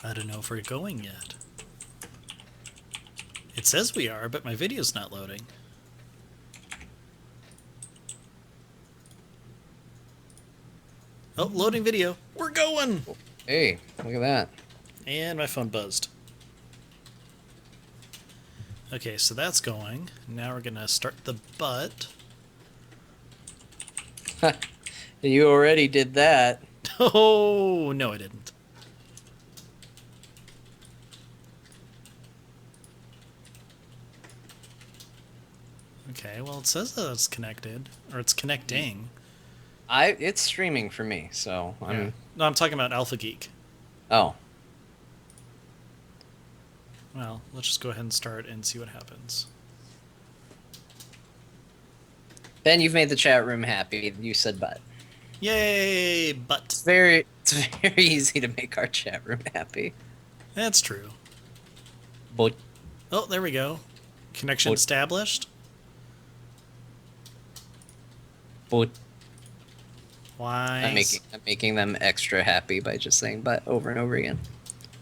I don't know if we're going yet. It says we are, but my video's not loading. Oh, loading video. We're going! Hey, look at that. And my phone buzzed. Okay, so that's going. Now we're gonna start the butt. You already did that. Oh, no I didn't. Okay, well it says that it's connected. Or it's connecting. It's streaming for me, so Yeah. No, I'm talking about Alpha Geek. Oh. Well, let's just go ahead and start and see what happens. Ben, you've made the chat room happy. You said but. Yay, but. It's very easy to make our chat room happy. That's true. But Oh, there we go. Connection established. but Why? I'm making them extra happy by just saying but over and over again.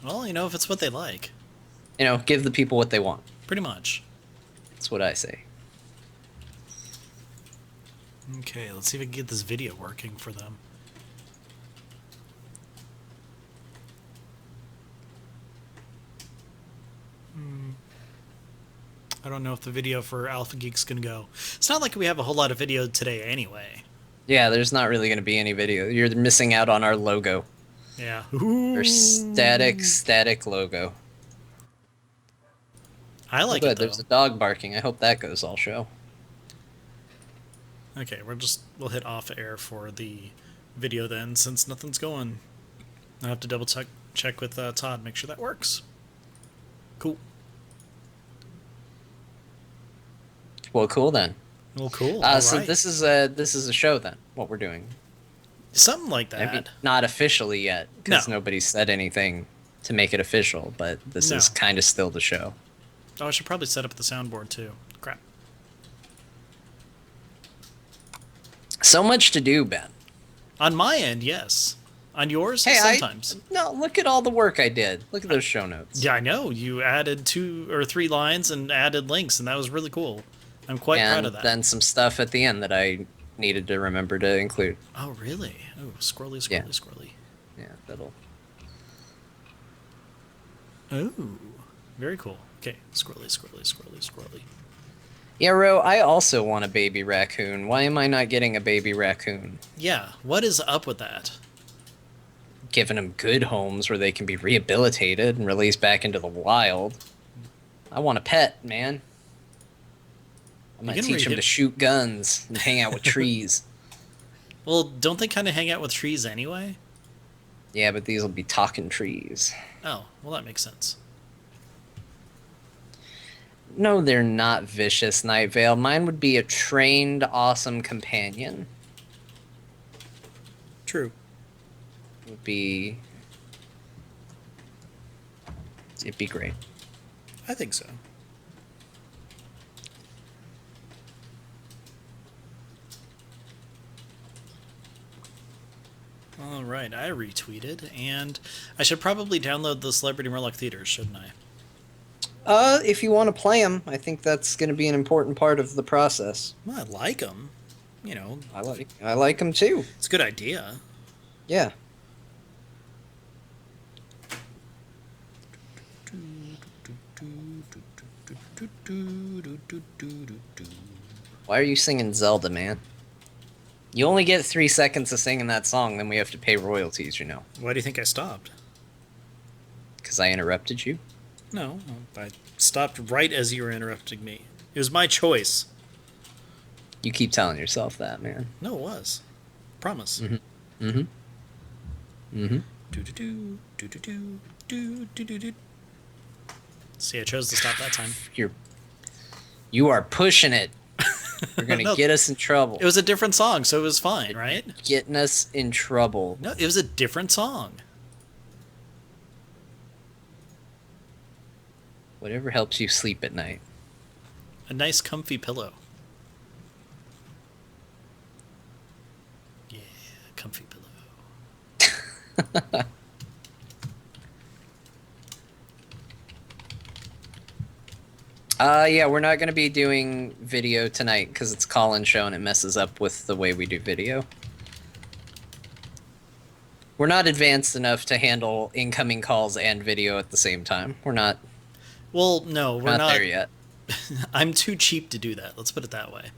Well, you know, if it's what they like. You know, give the people what they want. Pretty much. That's what I say. Okay, let's see if we can get this video working for them. I don't know if the video for Alpha Geek's gonna go. It's not like we have a whole lot of video today anyway. Yeah, there's not really going to be any video. You're missing out on our logo. Yeah. Our static logo. I like good. it though. There's a dog barking. I hope that goes all show. Okay, we'll hit off air for the video then, since nothing's going. I have to double check with Todd, make sure that works. Cool. Well, cool then. Well, cool. So right. this is a show then. What we're doing. Something like that. I mean, not officially yet, because No. nobody's said anything to make it official. But this is kind of still the show. Oh, I should probably set up the soundboard too. Crap. So much to do, Ben. On my end, yes. On yours, Hey, sometimes. No, look at all the work I did. Look at those show notes. Yeah, I know. You added 2 or 3 lines and added links, and that was really cool. I'm quite proud of that. And then some stuff at the end that I needed to remember to include. Oh, really? Oh, squirrely. Yeah, that'll... Oh, very cool. Okay, squirrely. Yeah, Ro, I also want a baby raccoon. Why am I not getting a baby raccoon? Yeah, what is up with that? Giving them good homes where they can be rehabilitated and released back into the wild. I want a pet, man. I'm going to teach them to shoot guns and hang out with trees. Well, don't they kind of hang out with trees anyway? Yeah, but these will be talking trees. Oh, well, that makes sense. No, they're not vicious, Night Vale. Mine would be a trained, awesome companion. True. It'd be great. I think so. All right, I retweeted, and I should probably download the Celebrity Murloc Theater, shouldn't I? If you want to play them, I think that's going to be an important part of the process. Well, I like them. You know, I like them too. It's a good idea. Yeah. Why are you singing Zelda, man? You only get 3 seconds of singing that song, then we have to pay royalties, you know. Why do you think I stopped? Because I interrupted you? No, I stopped right as you were interrupting me. It was my choice. You keep telling yourself that, man. No, it was. Promise. Mm-hmm. Mm-hmm. Mm-hmm. Do-do-do. See, I chose to stop that time. You are pushing it. You're going to get us in trouble. It was a different song, so it was fine, right? Getting us in trouble. No, it was a different song. Whatever helps you sleep at night. A nice comfy pillow. Yeah, comfy pillow. Yeah, we're not going to be doing video tonight because it's call-in show and it messes up with the way we do video. We're not advanced enough to handle incoming calls and video at the same time. We're not. Well, no, we're not there yet. I'm too cheap to do that. Let's put it that way.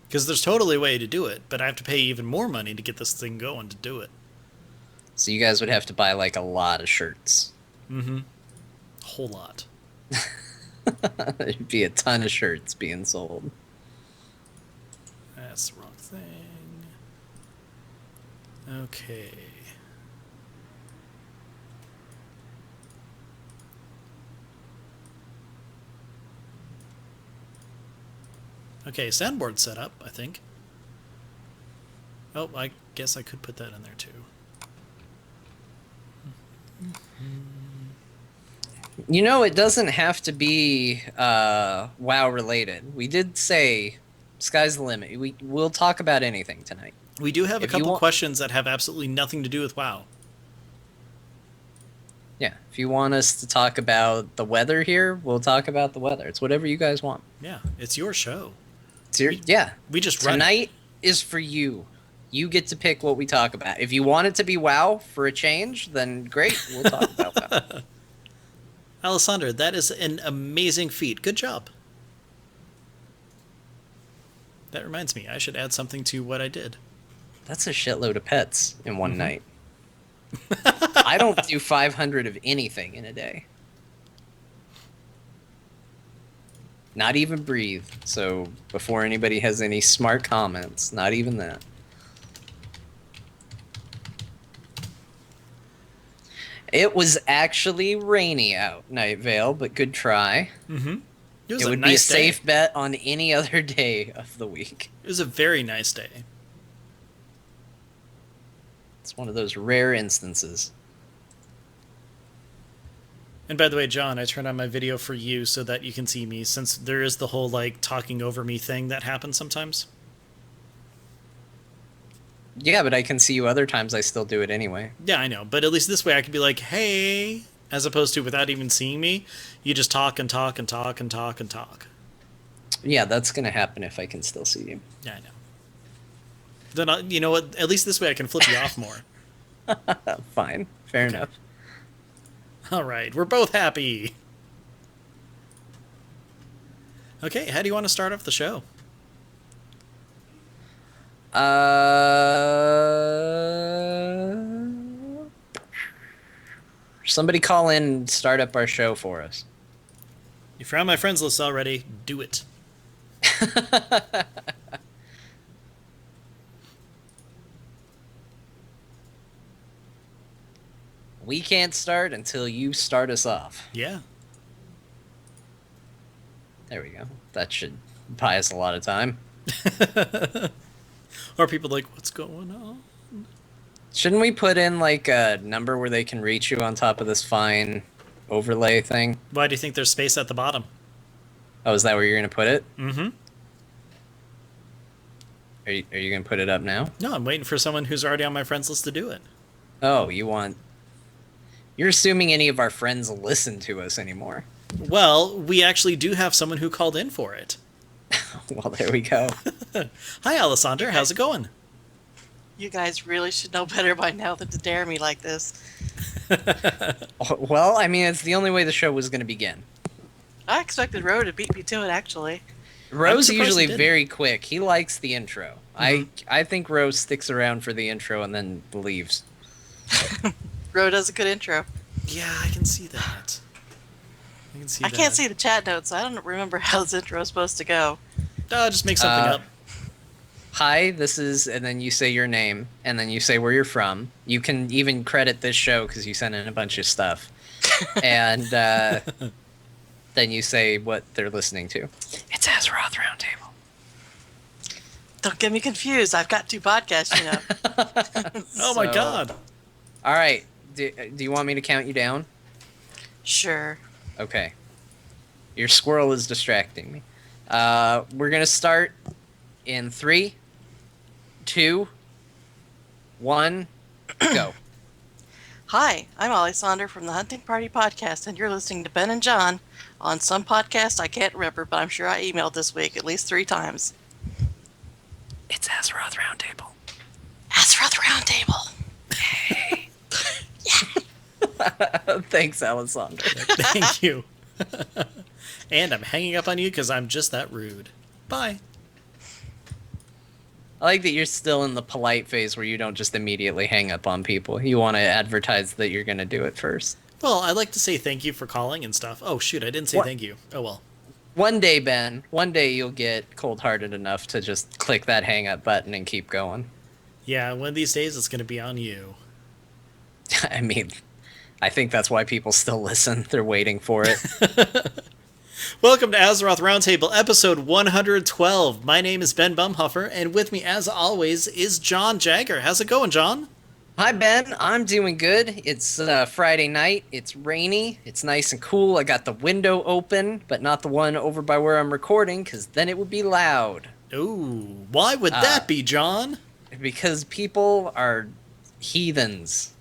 Because there's totally a way to do it, but I have to pay even more money to get this thing going to do it. So you guys would have to buy like a lot of shirts. Mm-hmm. A whole lot. There'd be a ton of shirts being sold. That's the wrong thing. Okay. Okay, soundboard set up, I think. Oh, I guess I could put that in there too. You know, it doesn't have to be WoW related. We did say sky's the limit. We'll talk about anything tonight. We do have a couple questions that have absolutely nothing to do with WoW. Yeah, if you want us to talk about the weather here, we'll talk about the weather. It's whatever you guys want. Yeah, it's your show. We just tonight is for you. You get to pick what we talk about. If you want it to be WoW for a change, then great, we'll talk about WoW. Alessandra, that is an amazing feat. Good job. That reminds me, I should add something to what I did. That's a shitload of pets in one night. I don't do 500 of anything in a day. Not even breathe. So before anybody has any smart comments, not even that. It was actually rainy out, Night Vale, but good try. Mm-hmm. It would be a safe bet on any other day of the week. It was a very nice day. It's one of those rare instances. And by the way, John, I turned on my video for you so that you can see me, since there is the whole, like, talking over me thing that happens sometimes. Yeah, but I can see you other times. I still do it anyway. Yeah, I know. But at least this way I could be like, hey, as opposed to without even seeing me, you just talk and talk and talk and talk and talk. Yeah, that's going to happen if I can still see you. Yeah, I know. Then, you know what? At least this way I can flip you off more. Fine. Fair enough. All right. We're both happy. Okay, how do you want to start off the show? Somebody call in and start up our show for us. If you're on my friends list already, do it. We can't start until you start us off. Yeah. There we go. That should buy us a lot of time. Or people like, what's going on? Shouldn't we put in like a number where they can reach you on top of this fine overlay thing? Why do you think there's space at the bottom? Oh, is that where you're going to put it? Mm-hmm. Are you going to put it up now? No, I'm waiting for someone who's already on my friends list to do it. Oh, you're assuming any of our friends listen to us anymore. Well, we actually do have someone who called in for it. Well, there we go. Hi, Alessandra. How's it going? You guys really should know better by now than to dare me like this. Well, I mean, it's the only way the show was going to begin. I expected Ro to beat me to it, actually. Ro's usually very quick. He likes the intro. Mm-hmm. I think Ro sticks around for the intro and then leaves. Ro does a good intro. Yeah, I can see that. I can't see the chat notes, so I don't remember how this intro is supposed to go. Just make something up. Hi, this is, and then you say your name, and then you say where you're from. You can even credit this show because you sent in a bunch of stuff. And then you say what they're listening to. It's Azeroth Roundtable. Don't get me confused. I've got 2 podcasts, you know. Oh my god. All right. Do you want me to count you down? Sure. Okay. Your squirrel is distracting me. We're going to start in 3, 2, 1, go. Hi, I'm Alexander from the Hunting Party Podcast, and you're listening to Ben and John on some podcast I can't remember, but I'm sure I emailed this week at least 3 times. It's Azeroth Roundtable. Azeroth Roundtable. Hey. Thanks, Alexander. Thank you. And I'm hanging up on you because I'm just that rude. Bye. I like that you're still in the polite phase where you don't just immediately hang up on people. You want to advertise that you're going to do it first. Well, I like to say thank you for calling and stuff. Oh, shoot, I didn't say What? thank you. Oh, well. One day, Ben, one day you'll get cold-hearted enough to just click that hang up button and keep going. Yeah, one of these days it's going to be on you. I mean, I think that's why people still listen. They're waiting for it. Welcome to Azeroth Roundtable, episode 112. My name is Ben Bumhuffer, and with me, as always, is John Jagger. How's it going, John? Hi, Ben. I'm doing good. It's Friday night. It's rainy. It's nice and cool. I got the window open, but not the one over by where I'm recording, because then it would be loud. Ooh, why would that be, John? Because people are heathens.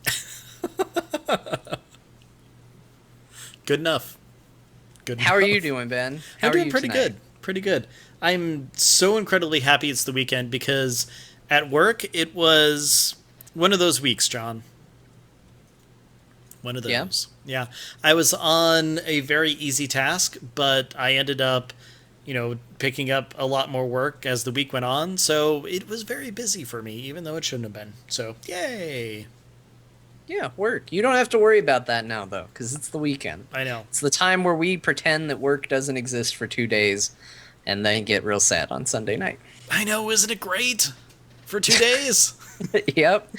Good enough. Good How are enough. you doing, Ben? How I'm are doing you pretty tonight? good. Pretty good. I'm so incredibly happy it's the weekend because at work it was one of those weeks, John. One of those. Yeah. I was on a very easy task, but I ended up, picking up a lot more work as the week went on. So it was very busy for me, even though it shouldn't have been. So, yay. Yeah, work. You don't have to worry about that now, though, because it's the weekend. I know. It's the time where we pretend that work doesn't exist for 2 days and then get real sad on Sunday night. I know. Isn't it great? For 2 days. Yep.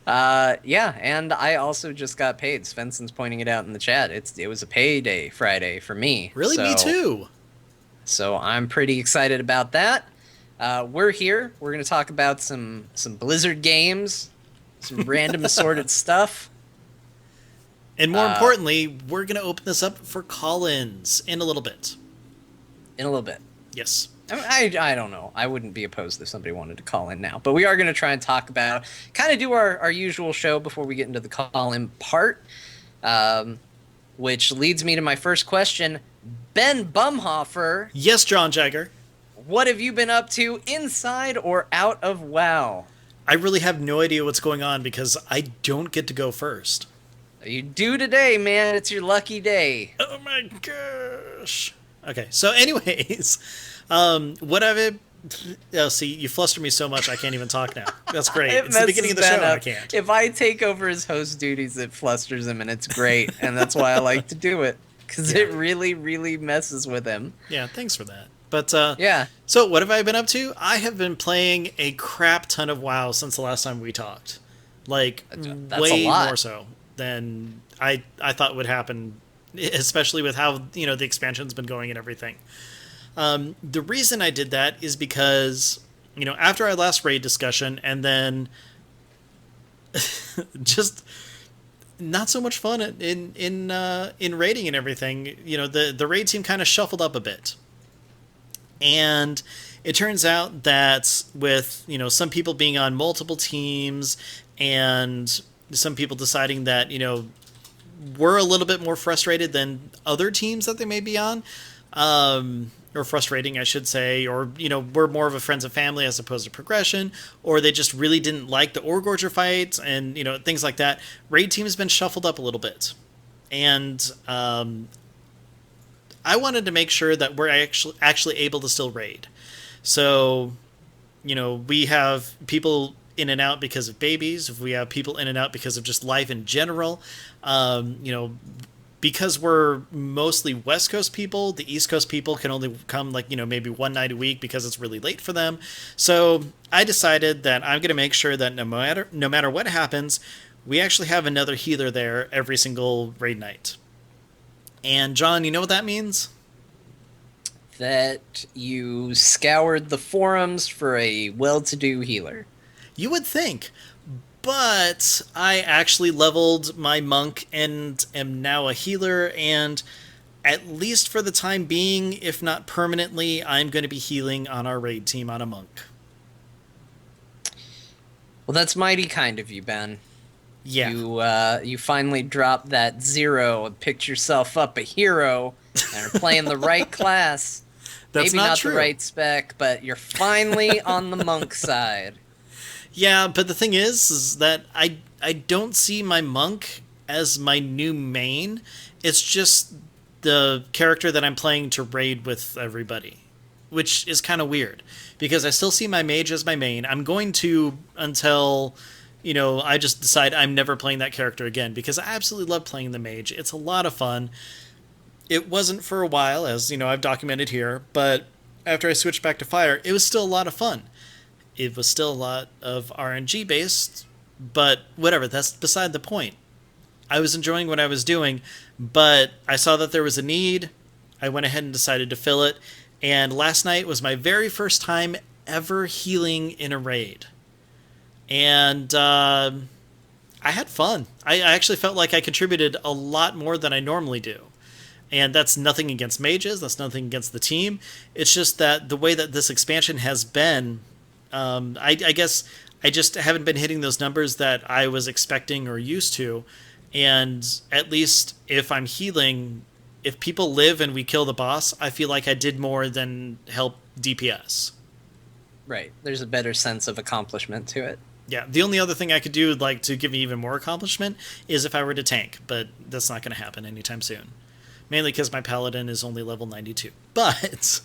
Yeah, and I also just got paid. Svensson's pointing it out in the chat. It was a payday Friday for me. Really? Me too. So I'm pretty excited about that. We're here. We're going to talk about some Blizzard games, some random assorted stuff. And more importantly, we're going to open this up for call-ins in a little bit. In a little bit. Yes. I don't know. I wouldn't be opposed if somebody wanted to call in now. But we are going to try and talk about, kind of do our usual show before we get into the call-in part, which leads me to my first question. Ben Bumhoffer, Yes, John Jagger. what have you been up to inside or out of WoW? I really have no idea what's going on because I don't get to go first. You do today, man. It's your lucky day. Oh my gosh. Okay, so anyways, what have it... Oh, see, you fluster me so much I can't even talk now. That's great. It It's the beginning of the messes show Ben and I up. can't. If I take over his host duties, it flusters him, and it's great. And that's why I like to do it, because it really, really messes with him. Yeah, thanks for that. But, Yeah. So what have I been up to? I have been playing a crap ton of WoW since the last time we talked. Like, That's way a lot. more so than I thought would happen, especially with how, the expansion's been going and everything. The reason I did that is because, after our last raid discussion and then just not so much fun in raiding and everything, the raid team kind of shuffled up a bit. And it turns out that with, some people being on multiple teams and some people deciding that, we're a little bit more frustrated than other teams that they may be on, or frustrating, I should say, or, we're more of a friends and family as opposed to progression, or they just really didn't like the Orgorger fights and, things like that. Raid team has been shuffled up a little bit. And, I wanted to make sure that we're actually able to still raid. So, we have people in and out because of babies. If we have people in and out because of just life in general, because we're mostly West Coast people, the East Coast people can only come maybe one night a week because it's really late for them. So I decided that I'm going to make sure that no matter what happens, we actually have another healer there every single raid night. And John, you know what that means? That you scoured the forums for a well-to-do healer. You would think. But I actually leveled my monk and am now a healer, and at least for the time being, if not permanently, I'm going to be healing on our raid team on a monk. Well, that's mighty kind of you, Ben. Yeah. You finally dropped that 0 and picked yourself up a hero and are playing the right class. That's Maybe not not true. the right spec, but you're finally on the monk side. Yeah, but the thing is that I don't see my monk as my new main. It's just the character that I'm playing to raid with everybody, which is kind of weird because I still see my mage as my main. I'm going to until I just decide I'm never playing that character again because I absolutely love playing the mage. It's a lot of fun. It wasn't for a while, as I've documented here, but after I switched back to fire, it was still a lot of fun. It was still a lot of RNG based, but whatever, that's beside the point. I was enjoying what I was doing, but I saw that there was a need. I went ahead and decided to fill it, and last night was my very first time ever healing in a raid. And I had fun. I actually felt like I contributed a lot more than I normally do. And that's nothing against mages, that's nothing against the team. It's just that the way that this expansion has been, I guess I just haven't been hitting those numbers that I was expecting or used to. And at least if I'm healing, if people live and we kill the boss, I feel like I did more than help DPS. Right. There's a better sense of accomplishment to it. Yeah, the only other thing I could do, like, to give me even more accomplishment is if I were to tank, but that's not going to happen anytime soon. Mainly because my paladin is only level 92. But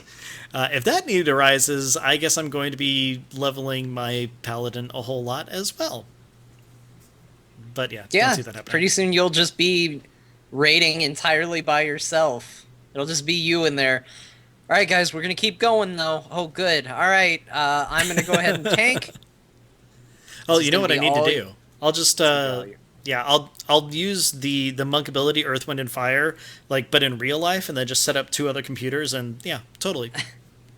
if that need arises, I guess I'm going to be leveling my paladin a whole lot as well. But yeah, Yeah, don't see that happening. pretty soon you'll just be raiding entirely by yourself. It'll just be you in there. All right, guys, we're going to keep going, though. Oh, good. All right, I'm going to go ahead and tank. Oh, you know what I need to all- do? I'll just I'll use the monk ability Earth, Wind, and Fire, like, but in real life, and then just set up 2 other computers, and yeah, totally,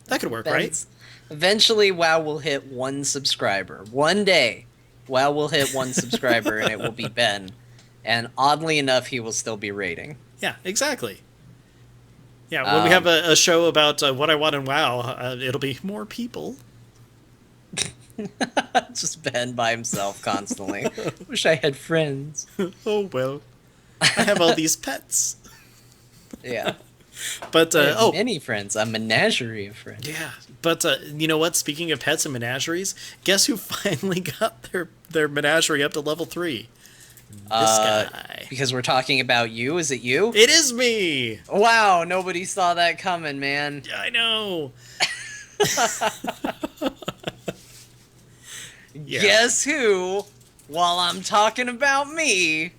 that could work, right? Eventually, WoW will hit 1 subscriber. One day, WoW will hit 1 subscriber, and it will be Ben. And oddly enough, he will still be raiding. Yeah, exactly. Yeah, when we have a show about what I want in WoW, it'll be more people. Just Ben by himself constantly. Wish I had friends. Oh well, I have all these pets. Yeah. But I have many friends. A menagerie of friends. yeah. But you know what? Speaking of pets and menageries, guess who finally got their menagerie up to level 3? This guy. Because we're talking about you. Is it you? It is me. Wow, nobody saw that coming, man. Yeah, I know. Yeah. Guess who, while I'm talking about me,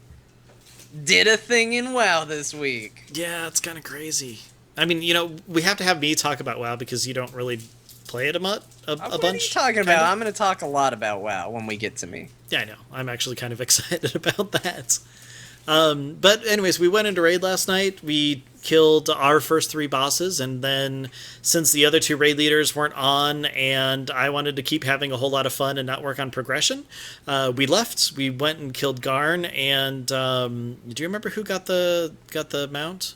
did a thing in WoW this week. Yeah, it's kind of crazy. I mean, we have to have me talk about WoW because you don't really play it a bunch. What are you talking about? I'm going to talk a lot about WoW when we get to me. Yeah, I know. I'm actually kind of excited about that. But anyways, we went into raid last night. We killed our first 3 bosses, and then since the other 2 raid leaders weren't on and I wanted to keep having a whole lot of fun and not work on progression, we left. We went and killed Garn, and do you remember who got the mount?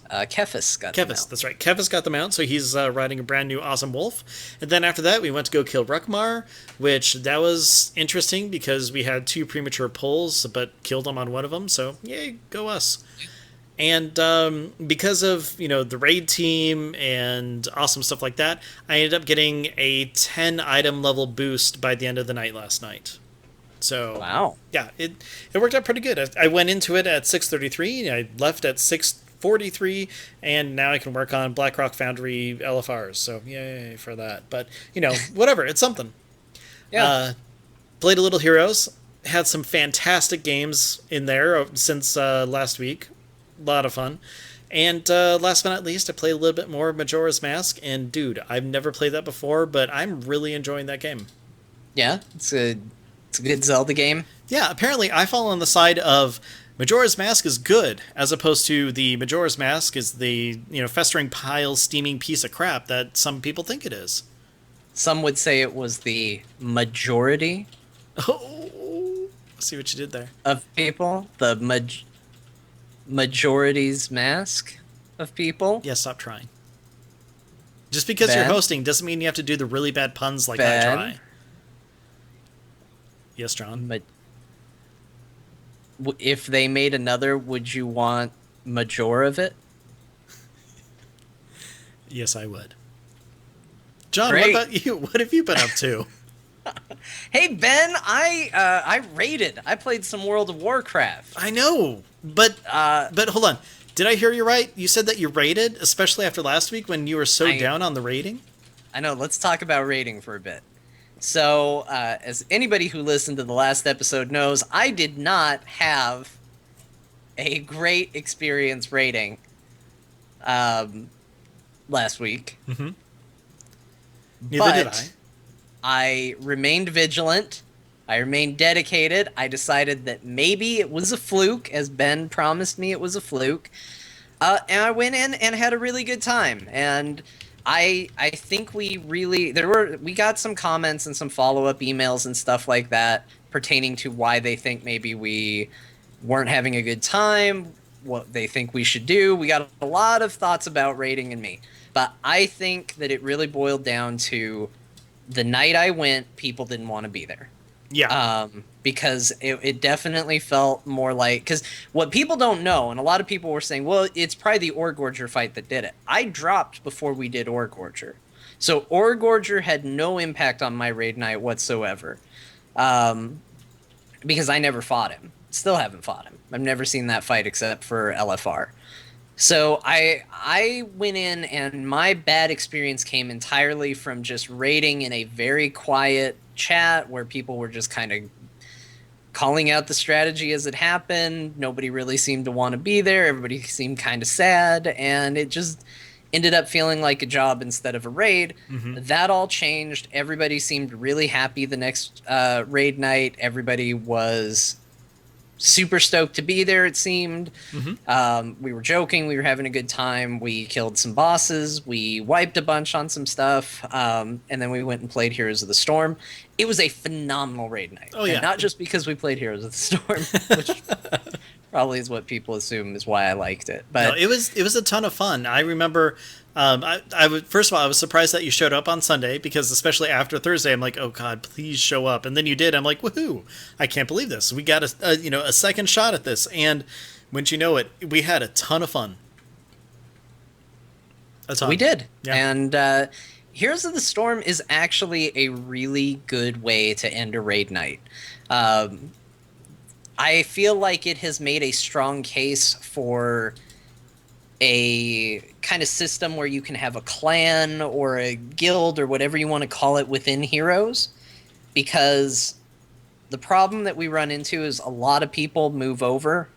Kefis got the mount. That's right. Kefis got the mount, so he's riding a brand new awesome wolf. And then after that, we went to go kill Rukmar, which that was interesting because we had 2 premature pulls, but killed him on one of them. So yay, go us! And because of the raid team and awesome stuff like that, I ended up getting a 10 item level boost by the end of the night last night. So wow, yeah, it worked out pretty good. I went into it at 6:33. I left at 6:43, and now I can work on BlackRock Foundry LFRs. So yay for that. But whatever, it's something. Yeah. Played a little Heroes. Had some fantastic games in there since last week. A lot of fun. And last but not least, I played a little bit more of Majora's Mask. And dude, I've never played that before, but I'm really enjoying that game. Yeah, it's a good Zelda game. Yeah, apparently I fall on the side of Majora's Mask is good, as opposed to the Majora's Mask is the festering pile, steaming piece of crap that some people think it is. Some would say it was the majority. Oh, see what you did there. Of people, the majority's mask of people. Yeah, stop trying. Just because Ben? you're hosting doesn't mean you have to do the really bad puns like I Ben? try. Yes, John. If they made another, would you want Majora of it? Yes, I would. John, Great. what about you? What have you been up to? Hey Ben, I raided. I played some World of Warcraft. I know, but hold on. Did I hear you right? You said that you raided, especially after last week when you were so down on the raiding? I know. Let's talk about raiding for a bit. So, as anybody who listened to the last episode knows, I did not have a great experience raiding last week. Mm-hmm. Neither did I. I remained vigilant. I remained dedicated. I decided that maybe it was a fluke, as Ben promised me it was a fluke. And I went in and had a really good time. And I think we got some comments and some follow-up emails and stuff like that pertaining to why they think maybe we weren't having a good time, what they think we should do. We got a lot of thoughts about raiding and me. But I think that it really boiled down to the night I went, people didn't want to be there. Yeah. Because it definitely felt more like... Because what people don't know, and a lot of people were saying, well, it's probably the Orgorger fight that did it. I dropped before we did Orgorger. So Orgorger had no impact on my raid night whatsoever. Because I never fought him. Still haven't fought him. I've never seen that fight except for LFR. So I went in, and my bad experience came entirely from just raiding in a very quiet chat where people were just kind of calling out the strategy as it happened. Nobody really seemed to want to be there. Everybody seemed kind of sad, and it just ended up feeling like a job instead of a raid. Mm-hmm. That all changed. Everybody seemed really happy the next raid night. Everybody was super stoked to be there, it seemed. Mm-hmm. We were joking. We were having a good time. We killed some bosses. We wiped a bunch on some stuff. And then we went and played Heroes of the Storm. It was a phenomenal raid night. Oh, yeah. And not just because we played Heroes of the Storm, which probably is what people assume is why I liked it. But no, it was a ton of fun. I remember... first of all, I was surprised that you showed up on Sunday, because especially after Thursday, I'm like, oh God, please show up. And then you did. I'm like, woohoo! I can't believe this. We got a second shot at this. And wouldn't you know it, we had a ton of fun. A ton. We did. Yeah. And Heroes of the Storm is actually a really good way to end a raid night. I feel like it has made a strong case for a kind of system where you can have a clan or a guild or whatever you want to call it within Heroes, because the problem that we run into is a lot of people move over,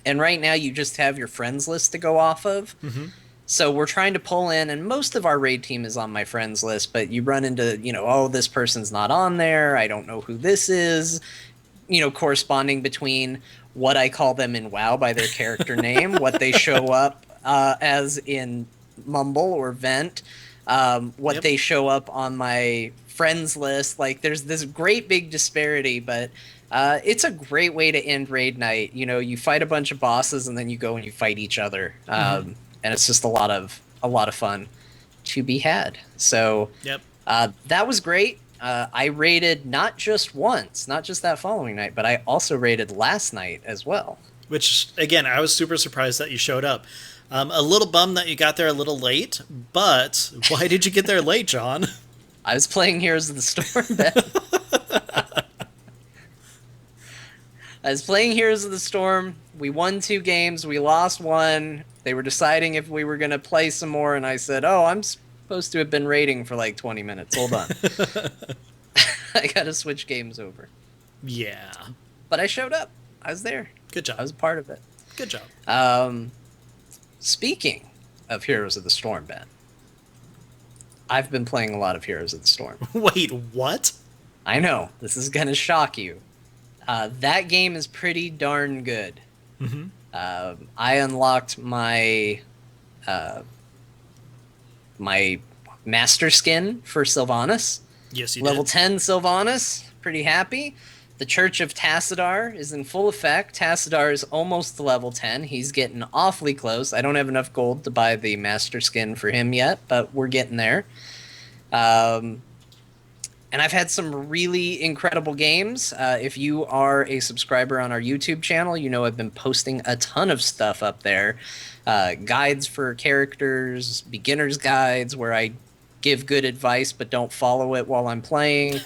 and right now you just have your friends list to go off of. Mm-hmm. So we're trying to pull in, and most of our raid team is on my friends list, but you run into, oh, this person's not on there, I don't know who this is, corresponding between what I call them in WoW by their character name, what they show up as in Mumble or Vent, what they show up on my friends list. Like, there's this great big disparity, but it's a great way to end raid night. You fight a bunch of bosses, and then you go and you fight each other, and it's just a lot of fun to be had. So that was great. I raided not just once, not just that following night, but I also raided last night as well. Which, again, I was super surprised that you showed up. A little bummed that you got there a little late, but why did you get there late, John? I was playing Heroes of the Storm, Ben. I was playing Heroes of the Storm. We won 2 games. We lost 1. They were deciding if we were going to play some more, and I said, oh, I'm supposed to have been raiding for like 20 minutes. Hold on. I gotta switch games over. Yeah. But I showed up. I was there. Good job. I was a part of it. Good job. Speaking of Heroes of the Storm, Ben, I've been playing a lot of Heroes of the Storm. Wait, what? I know. This is gonna shock you. That game is pretty darn good. Mm-hmm. I unlocked my my master skin for Sylvanas. Yes, you Level did. 10 Sylvanas. Pretty happy. The Church of Tassadar is in full effect. Tassadar is almost to level 10. He's getting awfully close. I don't have enough gold to buy the master skin for him yet, but we're getting there. And I've had some really incredible games. If you are a subscriber on our YouTube channel, you know I've been posting a ton of stuff up there. Guides for characters, beginner's guides where I give good advice but don't follow it while I'm playing.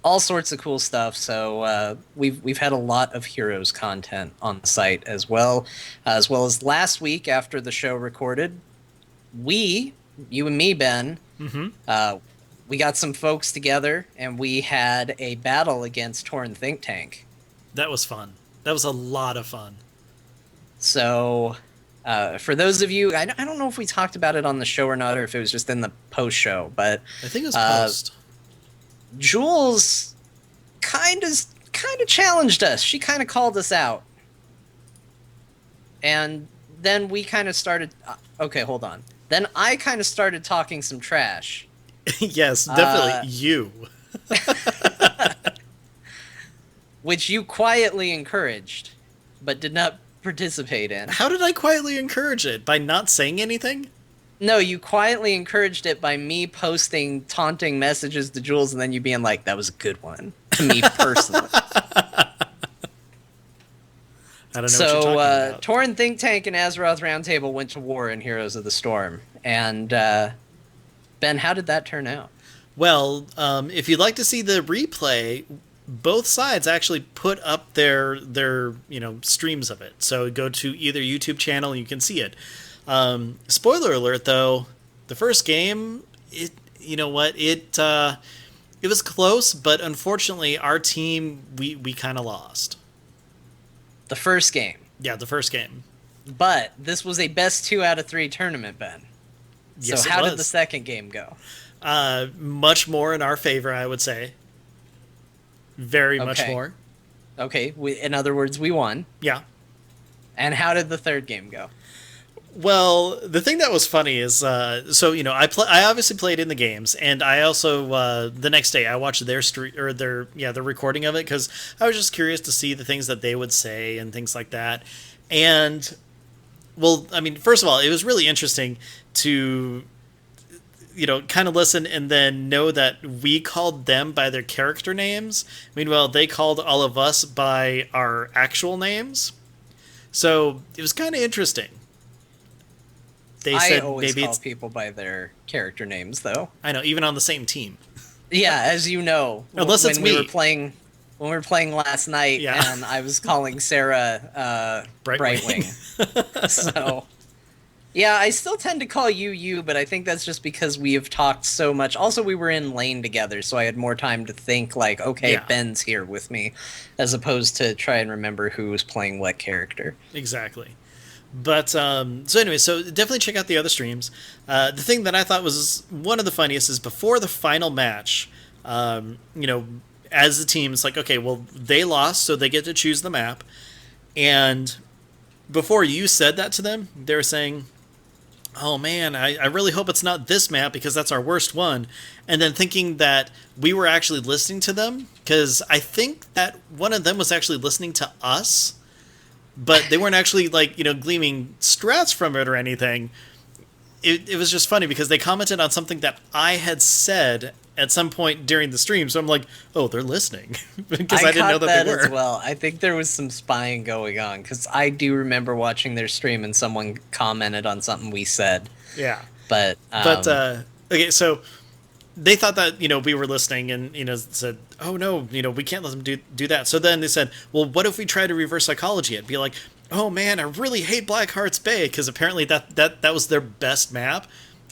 All sorts of cool stuff. So we've had a lot of Heroes content on the site as well as last week after the show recorded. You and me, Ben, we got some folks together and we had a battle against Torn Think Tank. That was fun. That was a lot of fun. So for those of you, I don't know if we talked about it on the show or not, or if it was just in the post show, but I think it was post. Jules kind of challenged us. She kind of called us out. And then we kind of started... okay, hold on. Then I kind of started talking some trash. Yes, definitely you. Which you quietly encouraged, but did not participate in. How did I quietly encourage it? By not saying anything? No, you quietly encouraged it by me posting taunting messages to Jules and then you being like, that was a good one. To me personally. I don't know what you're talking about. Torn Think Tank and Azeroth Roundtable went to war in Heroes of the Storm. And, Ben, how did that turn out? Well, if you'd like to see the replay, both sides actually put up their streams of it. So go to either YouTube channel and you can see it. Spoiler alert, though, the first game, it was close, but unfortunately our team, we kind of lost. The first game. Yeah, the first game. But this was a best 2 out of 3 tournament, Ben. Yes, so how did the second game go? Much more in our favor, I would say. Very much more. Okay, in other words, we won. Yeah. And how did the third game go? Well, the thing that was funny is, I obviously played in the games, and I also the next day I watched their the recording of it because I was just curious to see the things that they would say and things like that. And well, I mean, first of all, it was really interesting to kind of listen and then know that we called them by their character names. Meanwhile, they called all of us by our actual names. So it was kind of interesting. I always call people by their character names, though. I know, even on the same team. Yeah, as you know, unless it's me. When we were playing last night, and I was calling Sarah Brightwing. So, yeah, I still tend to call you, but I think that's just because we have talked so much. Also, we were in lane together, so I had more time to think, like, okay, Ben's here with me, as opposed to try and remember who was playing what character. Exactly. But, so anyway, so definitely check out the other streams. The thing that I thought was one of the funniest is before the final match, as the team, it's like, okay, well, they lost, so they get to choose the map. And before you said that to them, they were saying, oh man, I really hope it's not this map because that's our worst one. And then thinking that we were actually listening to them, because I think that one of them was actually listening to us. But they weren't actually, gleaming strats from it or anything. It was just funny because they commented on something that I had said at some point during the stream. So I'm like, oh, they're listening. Because I didn't know that they were. As well. I think there was some spying going on. Because I do remember watching their stream and someone commented on something we said. Yeah. But okay, so they thought that, we were listening and, said, oh no, we can't let them do that. So then they said, well, what if we try to reverse psychology it? Be like, oh man, I really hate Blackheart's Bay because apparently that was their best map.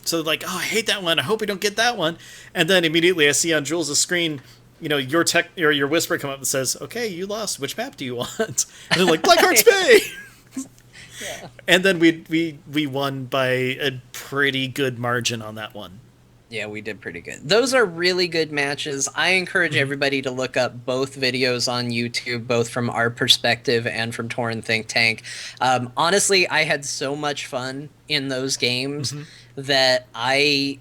So they're like, oh, I hate that one. I hope we don't get that one. And then immediately I see on Jules' screen, your whisper come up and says, okay, you lost. Which map do you want? And they're like, Blackheart's Bay. Yeah. And then we won by a pretty good margin on that one. Yeah, we did pretty good. Those are really good matches. I encourage everybody to look up both videos on YouTube, both from our perspective and from Torn Think Tank. Honestly, I had so much fun in those games that I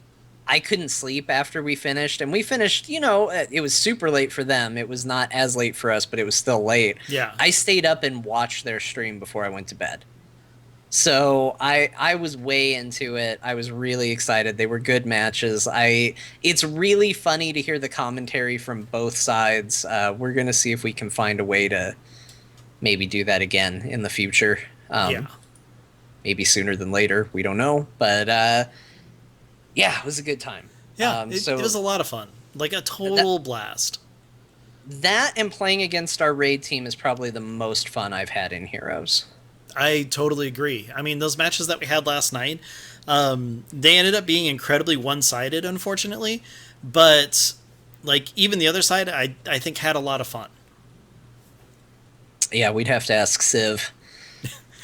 couldn't sleep after we finished. And we finished, it was super late for them. It was not as late for us, but it was still late. Yeah. I stayed up and watched their stream before I went to bed. So I was way into it. I was really excited. They were good matches. It's really funny to hear the commentary from both sides. We're gonna see if we can find a way to maybe do that again in the future. Yeah. Maybe sooner than later. We don't know, but yeah, it was a good time. Yeah, it was a lot of fun. Like a total blast. That and playing against our raid team is probably the most fun I've had in Heroes. I totally agree. I mean, those matches that we had last night, they ended up being incredibly one-sided, unfortunately. But like even the other side, I think had a lot of fun. Yeah, we'd have to ask Civ,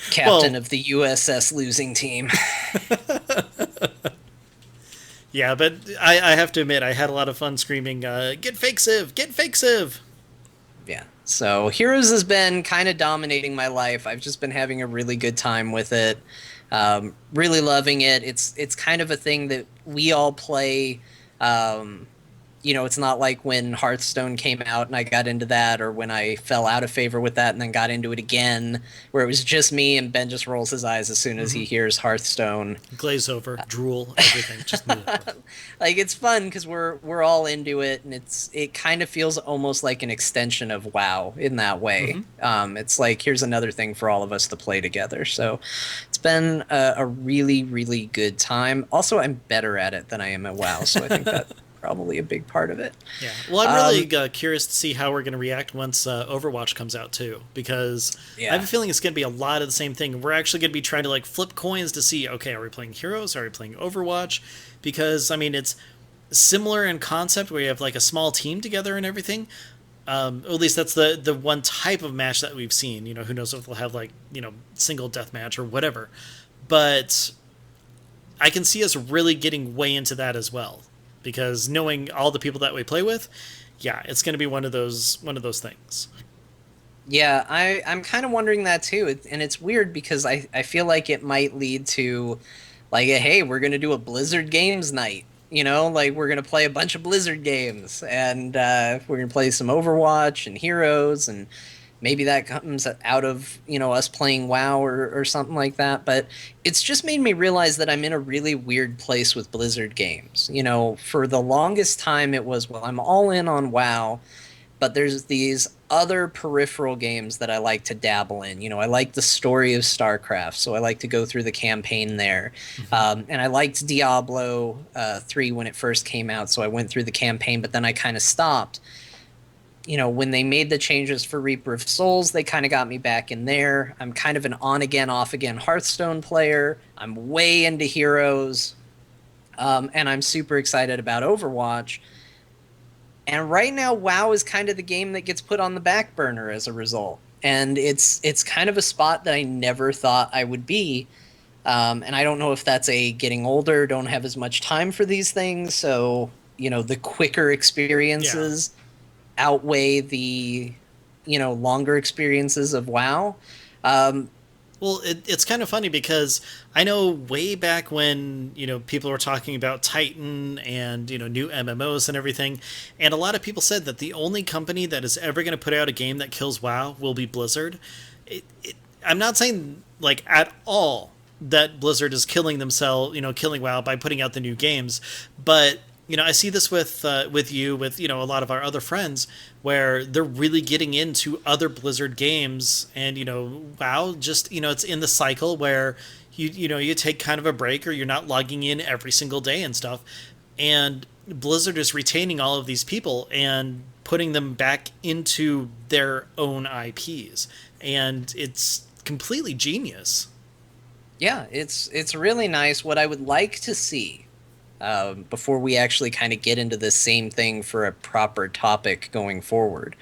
captain of the USS losing team. Yeah, but I have to admit, I had a lot of fun screaming, "Get fake Civ! Get fake Civ!" Yeah. So Heroes has been kind of dominating my life. I've just been having a really good time with it. Really loving it. It's kind of a thing that we all play. It's not like when Hearthstone came out and I got into that, or when I fell out of favor with that and then got into it again, where it was just me and Ben just rolls his eyes as soon as he hears Hearthstone. Glaze over, drool, everything. Just like it's fun because we're all into it, and it kind of feels almost like an extension of WoW in that way. It's like here's another thing for all of us to play together. So it's been a really, really good time. Also, I'm better at it than I am at WoW, so I think that. Probably a big part of it. Yeah. Well, I'm really curious to see how we're going to react once Overwatch comes out too, because I have a feeling it's going to be a lot of the same thing. We're actually going to be trying to like flip coins to see, okay, are we playing Heroes? Are we playing Overwatch? Because I mean, it's similar in concept where you have like a small team together and everything. At least that's the one type of match that we've seen. You know, who knows if they'll have like, single death match or whatever. But I can see us really getting way into that as well. Because knowing all the people that we play with, yeah, it's going to be one of those things. Yeah, I'm kind of wondering that too, and it's weird because I feel like it might lead to, like, hey, we're going to do a Blizzard Games night, like we're going to play a bunch of Blizzard games, and we're going to play some Overwatch and Heroes, and maybe that comes out of, us playing WoW or something like that. But it's just made me realize that I'm in a really weird place with Blizzard games. For the longest time it was, well, I'm all in on WoW, but there's these other peripheral games that I like to dabble in. I like the story of StarCraft, so I like to go through the campaign there. And I liked Diablo 3 when it first came out, so I went through the campaign, but then I kind of stopped. When they made the changes for Reaper of Souls, they kind of got me back in there. I'm kind of an on-again, off-again Hearthstone player. I'm way into Heroes. And I'm super excited about Overwatch. And right now, WoW is kind of the game that gets put on the back burner as a result. And it's kind of a spot that I never thought I would be. And I don't know if that's getting older, don't have as much time for these things. So, the quicker experiences... Yeah. Outweigh the longer experiences of WoW. Well, it's kind of funny because I know way back when people were talking about Titan and new MMOs and everything, and a lot of people said that the only company that is ever going to put out a game that kills WoW will be Blizzard. I'm not saying like at all that Blizzard is killing themselves, killing WoW by putting out the new games, but I see this with you, with a lot of our other friends, where they're really getting into other Blizzard games, and WoW just it's in the cycle where you take kind of a break, or you're not logging in every single day and stuff, and Blizzard is retaining all of these people and putting them back into their own IPs, and it's completely genius. Yeah, it's really nice. What I would like to see. Before we actually kind of get into the same thing for a proper topic going forward.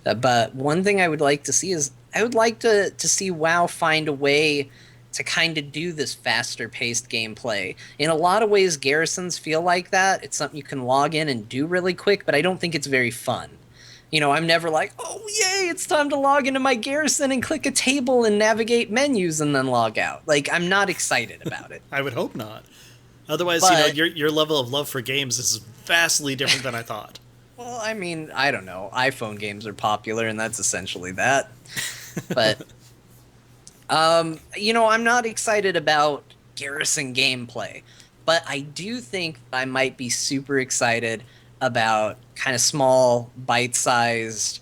But one thing I would like to see is I would like to see WoW find a way to kind of do this faster paced gameplay. In a lot of ways, garrisons feel like that. It's something you can log in and do really quick, but I don't think it's very fun. I'm never like, oh, yay, it's time to log into my garrison and click a table and navigate menus and then log out. Like, I'm not excited about it. I would hope not. Otherwise, but, your level of love for games is vastly different than I thought. Well, I mean, I don't know. iPhone games are popular, and that's essentially that. But I'm not excited about Garrison gameplay, but I do think I might be super excited about kind of small, bite-sized,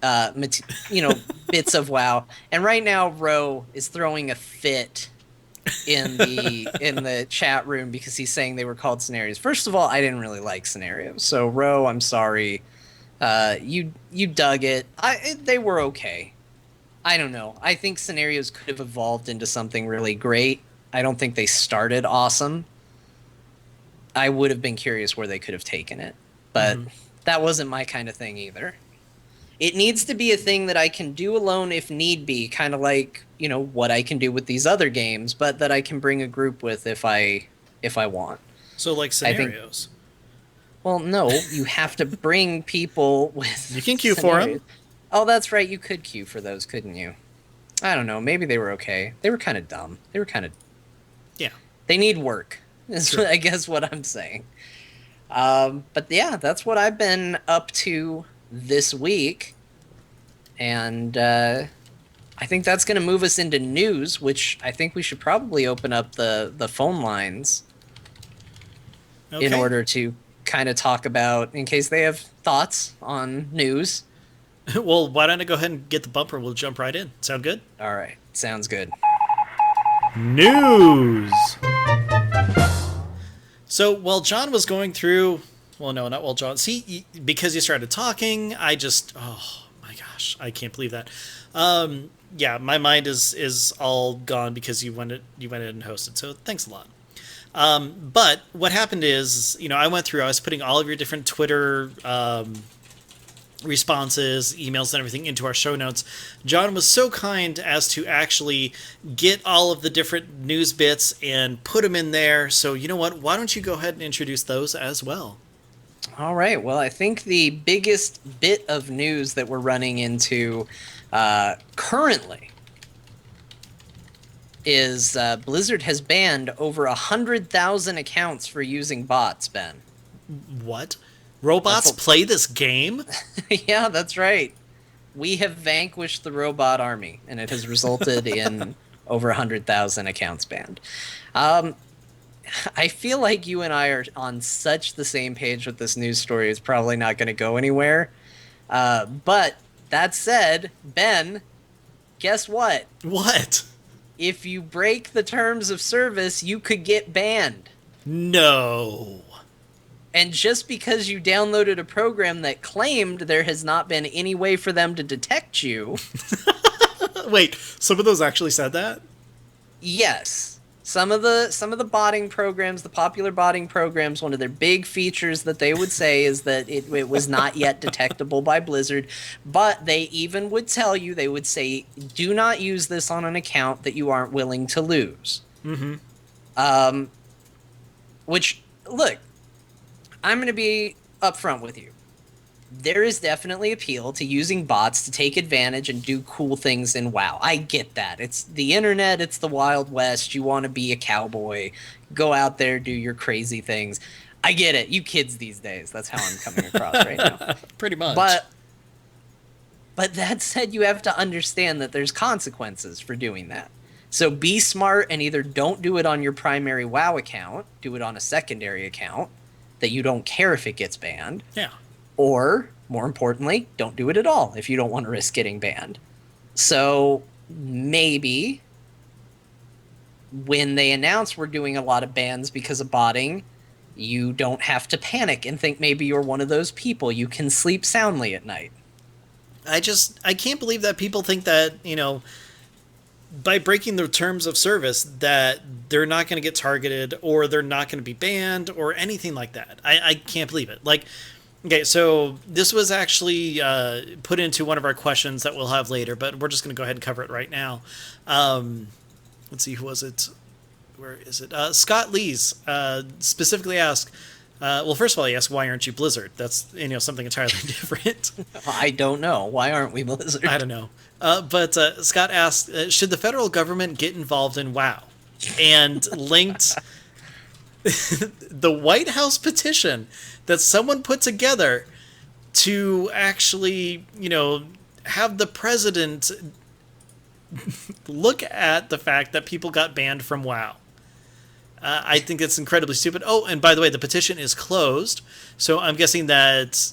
bits of WoW. And right now, Ro is throwing a fit in the chat room because he's saying they were called scenarios. First of all, I didn't really like scenarios, so Ro, I'm sorry. You dug it. They were okay. I don't know. I think scenarios could have evolved into something really great. I don't think they started awesome. I would have been curious where they could have taken it, but that wasn't my kind of thing either. It needs to be a thing that I can do alone if need be, kind of like, what I can do with these other games, but that I can bring a group with if I want. So like scenarios. Well, no, you have to bring people with. You can queue for them. Oh, that's right. You could queue for those, couldn't you? I don't know. Maybe they were okay. They were kind of dumb. Yeah. They need work. Is Sure. I guess what I'm saying. But yeah, that's what I've been up to this week, and I think that's going to move us into news, which I think we should probably open up the phone lines in order to kind of talk about, in case they have thoughts on news. Well, why don't I go ahead and get the bumper? We'll jump right in. Sound good? All right, sounds good. News. So while John was going through, well, no, not while John. See, because you started talking, oh my gosh, I can't believe that. Yeah, my mind is all gone because you went in and hosted. So thanks a lot. But what happened is, I went through. I was putting all of your different Twitter responses, emails, and everything into our show notes. John was so kind as to actually get all of the different news bits and put them in there. So you know what? Why don't you go ahead and introduce those as well? All right. Well, I think the biggest bit of news that we're running into currently is Blizzard has banned over 100,000 accounts for using bots, Ben. What? Robots play this game? Yeah, that's right. We have vanquished the robot army, and it has resulted in over 100,000 accounts banned. I feel like you and I are on such the same page with this news story. It's probably not going to go anywhere. But that said, Ben, guess what? What? If you break the terms of service, you could get banned. No. And just because you downloaded a program that claimed there has not been any way for them to detect you... Wait, some of those actually said that? Yes. Some of the botting programs, the popular botting programs, one of their big features that they would say is that it was not yet detectable by Blizzard, but they even would tell you, they would say, do not use this on an account that you aren't willing to lose. Mm-hmm. Which, look, I'm going to be upfront with you. There is definitely appeal to using bots to take advantage and do cool things in WoW. I get that. It's the internet, it's the Wild West. You want to be a cowboy, go out there, do your crazy things. I get it. You kids these days. That's how I'm coming across right now. Pretty much. But that said, you have to understand that there's consequences for doing that. So be smart and either don't do it on your primary WoW account, do it on a secondary account that you don't care if it gets banned. Yeah. Or, more importantly, don't do it at all if you don't want to risk getting banned. So maybe when they announce we're doing a lot of bans because of botting, you don't have to panic and think maybe you're one of those people. You can sleep soundly at night. I can't believe that people think that, by breaking the terms of service that they're not going to get targeted or they're not going to be banned or anything like that. I can't believe it. Like, okay, so this was actually put into one of our questions that we'll have later, but we're just going to go ahead and cover it right now. Let's see, who was it? Where is it? Scott Lees specifically asked, well, first of all, he asked, why aren't you Blizzard? That's, something entirely different. I don't know. Why aren't we Blizzard? I don't know. But Scott asked, should the federal government get involved in WoW? And linked the White House petition that someone put together to actually, have the president Look at the fact that people got banned from WoW. I think it's incredibly stupid. Oh, and by the way, the petition is closed, so I'm guessing that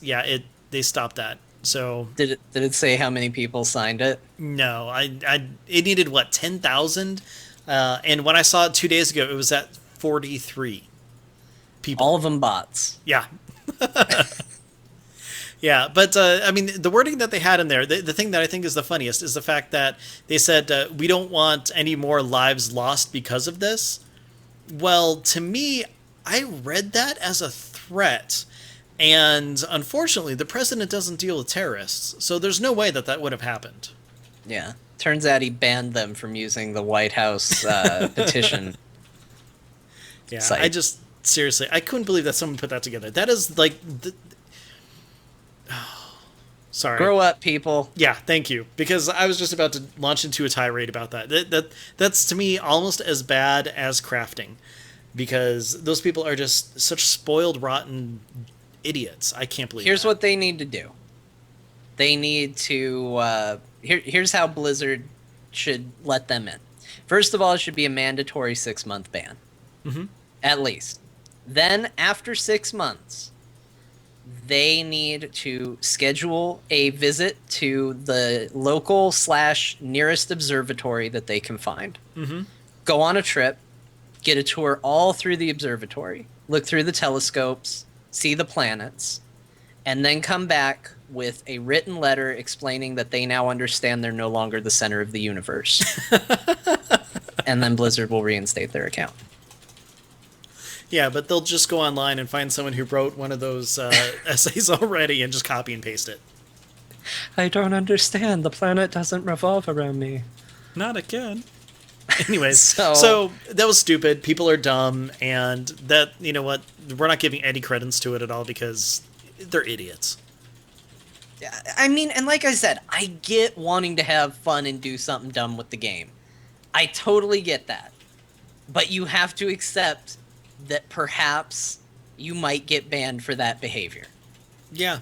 they stopped that. So did it say how many people signed it? No, it needed what, 10,000, and when I saw it 2 days ago, it was at 43 people. All of them bots. Yeah. Yeah, but I mean, the wording that they had in there, the thing that I think is the funniest is the fact that they said, we don't want any more lives lost because of this. Well, to me, I read that as a threat. And unfortunately, the president doesn't deal with terrorists, so there's no way that would have happened. Yeah. Turns out he banned them from using the White House petition. Yeah, site. Seriously, I couldn't believe that someone put that together. That is like... Sorry. Grow up, people. Yeah, thank you. Because I was just about to launch into a tirade about that. That's to me almost as bad as crafting, because those people are just such spoiled, rotten idiots. I can't believe. Here's what they need to do. They need to. Here's how Blizzard should let them in. First of all, it should be a mandatory 6-month ban, at least. Then, after 6 months, they need to schedule a visit to the local / nearest observatory that they can find. Go on a trip, get a tour all through the observatory, look through the telescopes, see the planets, and then come back with a written letter explaining that they now understand they're no longer the center of the universe. And then Blizzard will reinstate their account. Yeah, but they'll just go online and find someone who wrote one of those essays already and just copy and paste it. I don't understand. The planet doesn't revolve around me. Not again. Anyways, So- so that was stupid. People are dumb, and that, you know what? We're not giving any credence to it at all because they're idiots. I mean, and like I said, I get wanting to have fun and do something dumb with the game. I totally get that. But you have to accept that perhaps you might get banned for that behavior. Yeah.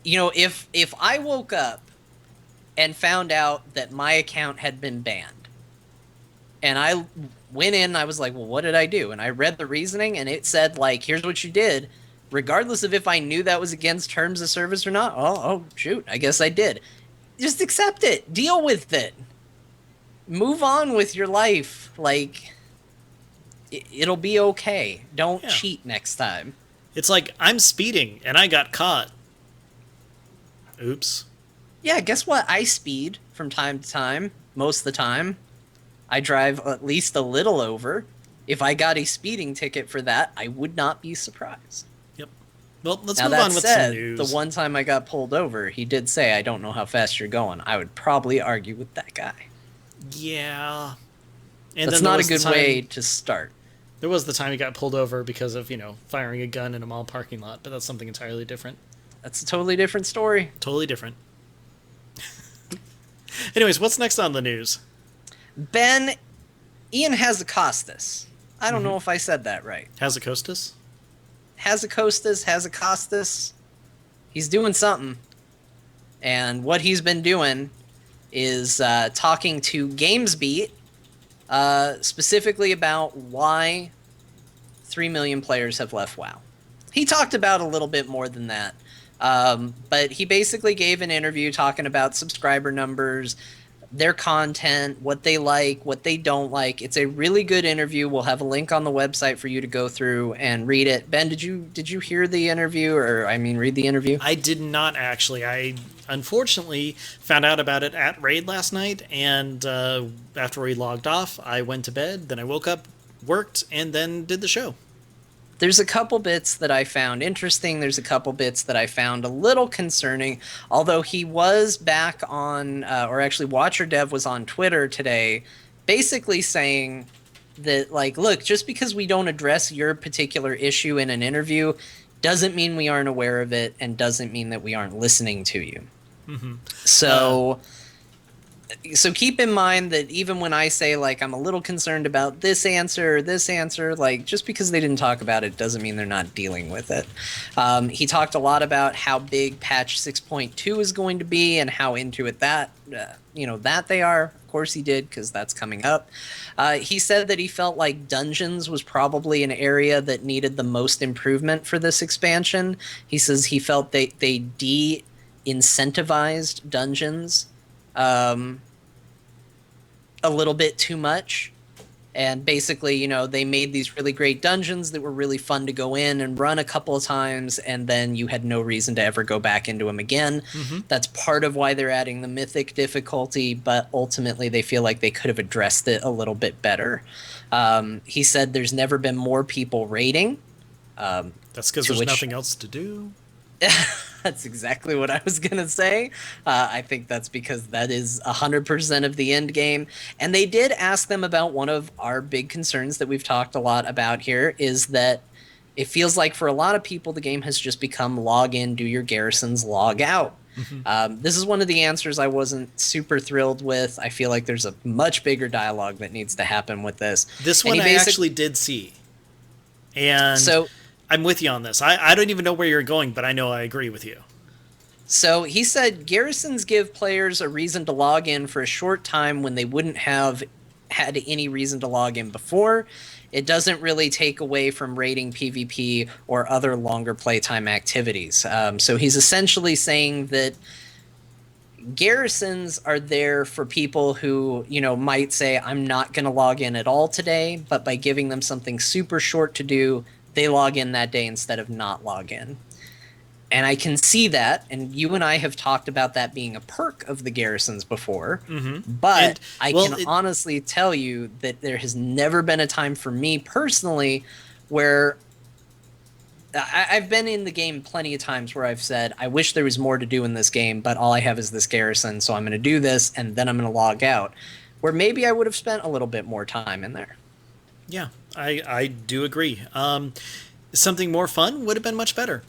You know, if I woke up and found out that my account had been banned, and I went in and I was like, well, what did I do? And I read the reasoning, and it said, like, here's what you did, regardless of if I knew that was against terms of service or not. Oh, shoot, I guess I did. Just accept it. Deal with it. Move on with your life. Like, it'll be okay. Don't cheat next time. It's like, I'm speeding, and I got caught. Oops. Yeah, guess what? I speed from time to time. Most of the time. I drive at least a little over. If I got a speeding ticket for that, I would not be surprised. Yep. Well, let's Now move that on with said, some news. the one time I got pulled over, he did say, I don't know how fast you're going. I would probably argue with that guy. Yeah. And That's then there not a was the good time- way to start. There was the time he got pulled over because of, firing a gun in a mall parking lot, but that's something entirely different. That's a totally different story. Totally different. Anyways, what's next on the news? Ben, Ian Hazacostas. I don't know if I said that right. Hazakostas? Hazacostas. He's doing something. And what he's been doing is talking to GamesBeat, specifically about why 3 million players have left WoW. He talked about a little bit more than that. But he basically gave an interview talking about subscriber numbers, their content, what they like, what they don't like. It's a really good interview. We'll have a link on the website for you to go through and read it. Ben, did you hear the interview, or read the interview? I did not actually. I unfortunately found out about it at Raid last night, and after we logged off, I went to bed, then I woke up, worked, and then did the show. There's a couple bits that I found interesting. There's a couple bits that I found a little concerning. Although he was back on, or actually Watcher Dev was on Twitter today, basically saying that, like, look, just because we don't address your particular issue in an interview doesn't mean we aren't aware of it and doesn't mean that we aren't listening to you. So So keep in mind that even when I say, like, I'm a little concerned about this answer, like, just because they didn't talk about it doesn't mean they're not dealing with it. He talked a lot about how big patch 6.2 is going to be and how into it that they are. Of course he did, because that's coming up. He said that he felt like dungeons was probably an area that needed the most improvement for this expansion. He says he felt they de-incentivized dungeons a little bit too much. And basically, they made these really great dungeons that were really fun to go in and run a couple of times, and then you had no reason to ever go back into them again. Mm-hmm. That's part of why they're adding the mythic difficulty, but ultimately they feel like they could have addressed it a little bit better. He said there's never been more people raiding. That's because there's nothing else to do. That's exactly what I was going to say. I think that's because that is 100% of the end game. And they did ask them about one of our big concerns that we've talked a lot about here, is that it feels like for a lot of people, the game has just become log in, do your garrisons, log out. Mm-hmm. This is one of the answers I wasn't super thrilled with. I feel like there's a much bigger dialogue that needs to happen with this. This one I actually did see. And so I'm with you on this. I don't even know where you're going, but I know I agree with you. So he said garrisons give players a reason to log in for a short time when they wouldn't have had any reason to log in before. It doesn't really take away from raiding, PvP, or other longer playtime activities. So he's essentially saying that garrisons are there for people who, might say, I'm not going to log in at all today, but by giving them something super short to do, they log in that day instead of not log in. And I can see that, and you and I have talked about that being a perk of the garrisons before, mm-hmm. But I can honestly tell you that there has never been a time for me personally where I've been in the game plenty of times where I've said, I wish there was more to do in this game, but all I have is this garrison, so I'm going to do this, and then I'm going to log out, where maybe I would have spent a little bit more time in there. Yeah, I do agree. Something more fun would have been much better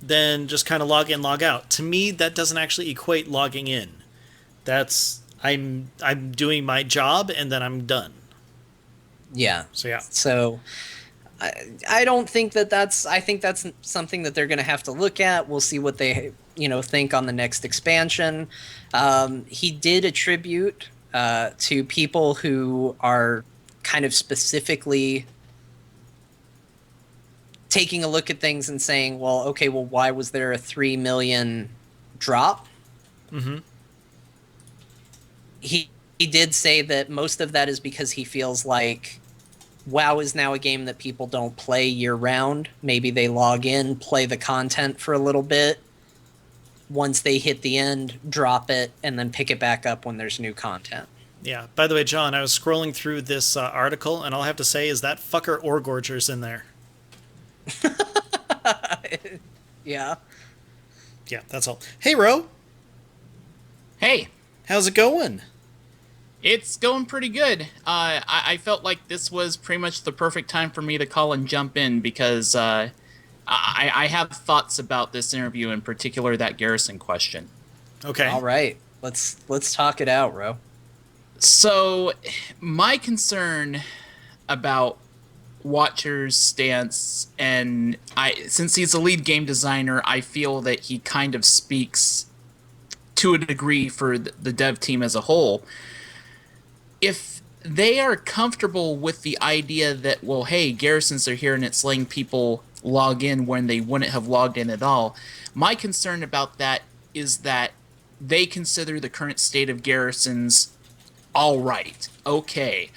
than just kind of log in, log out. To me, that doesn't actually equate logging in. That's I'm doing my job and then I'm done. Yeah. So yeah. So I don't think that's. I think that's something that they're going to have to look at. We'll see what they think on the next expansion. He did attribute to people who are kind of specifically taking a look at things and saying, well, okay, well, why was there a 3 million drop? Mm-hmm. He did say that most of that is because he feels like WoW is now a game that people don't play year-round. Maybe they log in, play the content for a little bit. Once they hit the end, drop it, and then pick it back up when there's new content. Yeah. By the way, John, I was scrolling through this article, and all I have to say is that fucker Orgorger's in there. Yeah. Yeah, that's all. Hey, Ro. Hey. How's it going? It's going pretty good. I felt like this was pretty much the perfect time for me to call and jump in because I have thoughts about this interview, in particular that Garrison question. Okay. All right. Let's talk it out, Ro. So, my concern about Watcher's stance, and since he's a lead game designer, I feel that he kind of speaks to a degree for the dev team as a whole. If they are comfortable with the idea that, well, hey, garrisons are here and it's letting people log in when they wouldn't have logged in at all, my concern about that is that they consider the current state of garrisons all right, okay.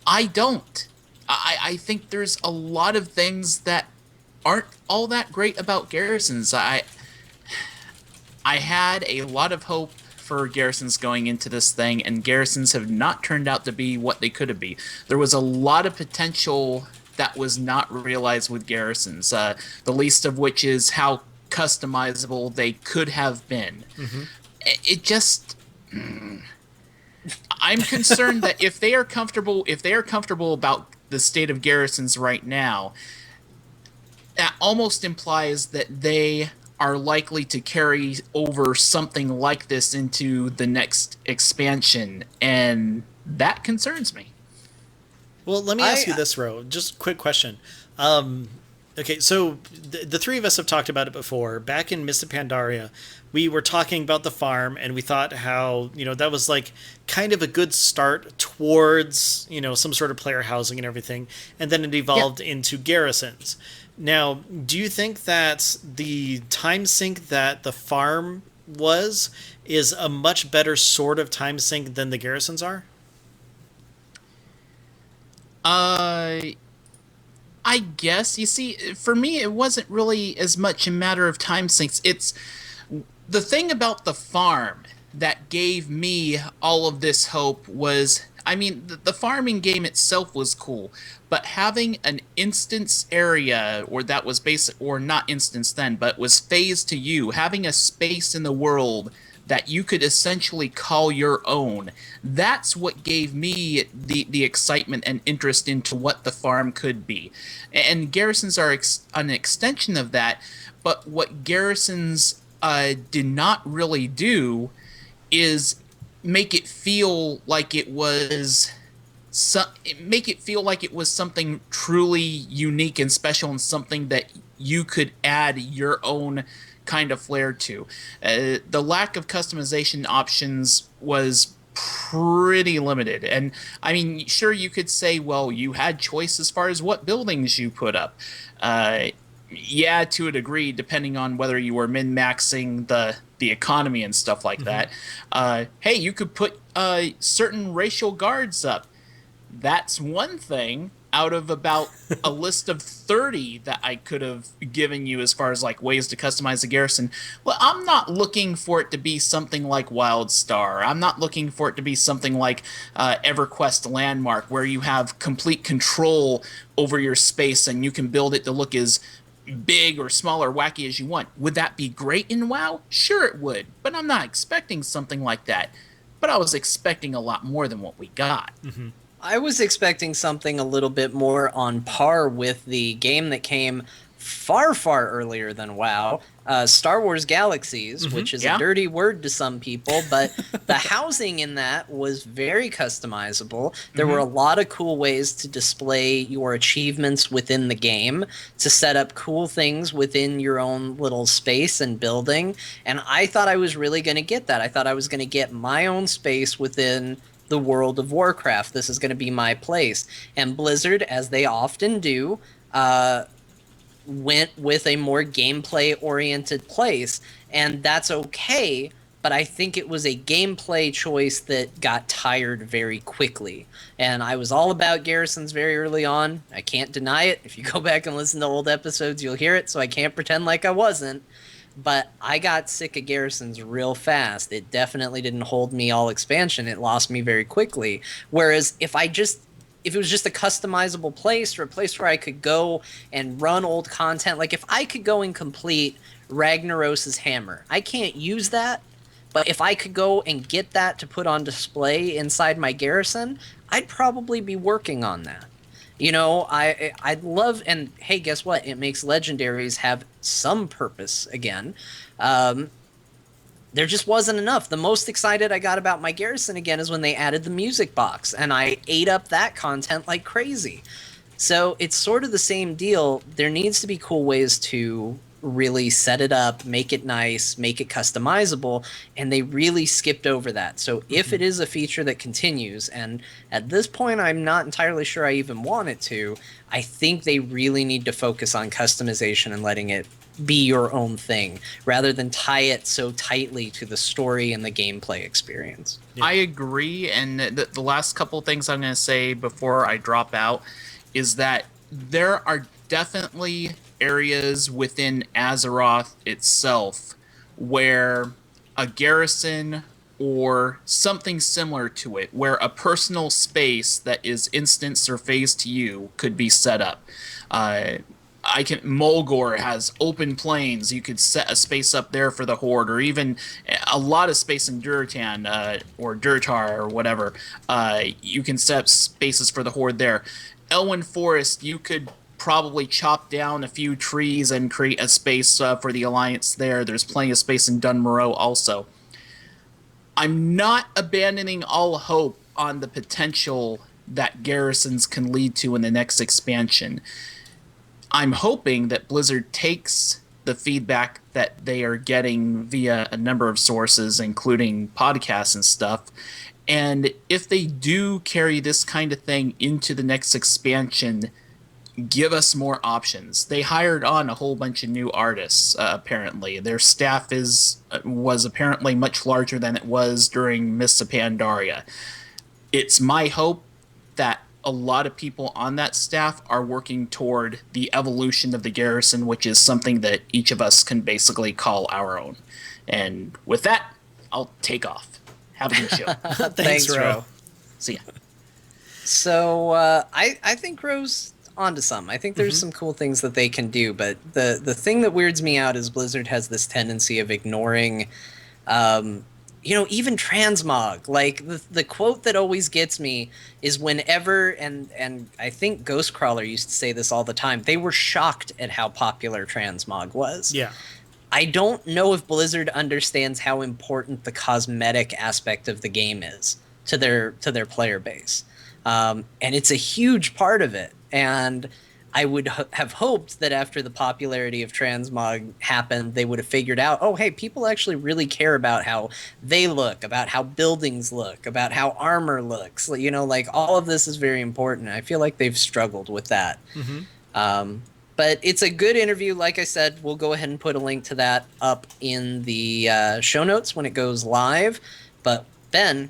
I don't. I think there's a lot of things that aren't all that great about garrisons. I had a lot of hope for garrisons going into this thing, and garrisons have not turned out to be what they could have been. There was a lot of potential that was not realized with garrisons, the least of which is how customizable they could have been. Mm-hmm. It just... I'm concerned that if they are comfortable about the state of garrisons right now, that almost implies that they are likely to carry over something like this into the next expansion, and that concerns me. Well, let me ask you this, Ro. Just a quick question. Okay, so the three of us have talked about it before. Back in Mists of Pandaria, we were talking about the farm, and we thought how, that was like kind of a good start towards, some sort of player housing and everything. And then it evolved into garrisons. Now, do you think that the time sink that the farm is a much better sort of time sink than the garrisons are? I guess. You see, for me, it wasn't really as much a matter of time sinks. It's the thing about the farm that gave me all of this hope was, I mean, the farming game itself was cool, but having an instance area, or that was basic, or not instance then, but was phased to you, having a space in the world that you could essentially call your own. That's what gave me the excitement and interest into what the farm could be. And garrisons are an extension of that, but what garrisons did not really do is make it feel like it was something truly unique and special, and something that you could add your own kind of flair to. The lack of customization options was pretty limited. And I mean, sure, you could say, well, you had choice as far as what buildings you put up. Yeah, to a degree, depending on whether you were min-maxing the economy and stuff like that. Hey, you could put certain racial guards up. That's one thing out of about a list of 30 that I could have given you as far as like ways to customize the garrison. Well, I'm not looking for it to be something like WildStar. I'm not looking for it to be something like EverQuest Landmark, where you have complete control over your space and you can build it to look as big or small or wacky as you want. Would that be great in WoW? Sure it would, but I'm not expecting something like that. But I was expecting a lot more than what we got. Mm-hmm. I was expecting something a little bit more on par with the game that came far, far earlier than WoW, Star Wars Galaxies, which is a dirty word to some people, but the housing in that was very customizable. There were a lot of cool ways to display your achievements within the game, to set up cool things within your own little space and building, and I thought I was really going to get that. I thought I was going to get my own space within the world of Warcraft. This is going to be my place. And Blizzard, as they often do, went with a more gameplay-oriented place, and that's okay, but I think it was a gameplay choice that got tired very quickly. And I was all about garrisons very early on. I can't deny it. If you go back and listen to old episodes, you'll hear it, so I can't pretend like I wasn't. But I got sick of garrisons real fast. It definitely didn't hold me all expansion. It lost me very quickly. Whereas if it was just a customizable place, or a place where I could go and run old content, like if I could go and complete Ragnaros's hammer, I can't use that, but if I could go and get that to put on display inside my garrison, I'd probably be working on that. I'd love, and hey, guess what? It makes legendaries have some purpose again. There just wasn't enough. The most excited I got about my garrison again is when they added the music box, and I ate up that content like crazy. So it's sort of the same deal. There needs to be cool ways to really set it up, make it nice, make it customizable, and they really skipped over that. So if it is a feature that continues, and at this point I'm not entirely sure I even want it to, I think they really need to focus on customization and letting it be your own thing, rather than tie it so tightly to the story and the gameplay experience. Yeah. I agree, and the last couple things I'm going to say before I drop out is that there are definitely areas within Azeroth itself where a garrison or something similar to it, where a personal space that is instance or phase to you could be set up. Mulgore has open plains. You could set a space up there for the Horde, or even a lot of space in Durotan or Durtar or whatever. You can set up spaces for the Horde there. Elwyn Forest, you could probably chop down a few trees and create a space for the Alliance there. There's plenty of space in Dunmoreau also. I'm not abandoning all hope on the potential that garrisons can lead to in the next expansion. I'm hoping that Blizzard takes the feedback that they are getting via a number of sources, including podcasts and stuff, and if they do carry this kind of thing into the next expansion, give us more options. They hired on a whole bunch of new artists, apparently. Their staff was apparently much larger than it was during Mists of Pandaria. It's my hope that a lot of people on that staff are working toward the evolution of the garrison, which is something that each of us can basically call our own. And with that, I'll take off. Have a good show. Thanks, Ro. See ya. So I think Ro's onto something. I think there's some cool things that they can do, but the thing that weirds me out is Blizzard has this tendency of ignoring, even transmog. Like the quote that always gets me is whenever, and I think Ghostcrawler used to say this all the time, they were shocked at how popular transmog was. Yeah. I don't know if Blizzard understands how important the cosmetic aspect of the game is to their player base. And it's a huge part of it. And I would have hoped that after the popularity of transmog happened, they would have figured out, oh, hey, people actually really care about how they look, about how buildings look, about how armor looks. Like all of this is very important. I feel like they've struggled with that. But it's a good interview. Like I said, we'll go ahead and put a link to that up in the show notes when it goes live. But Ben,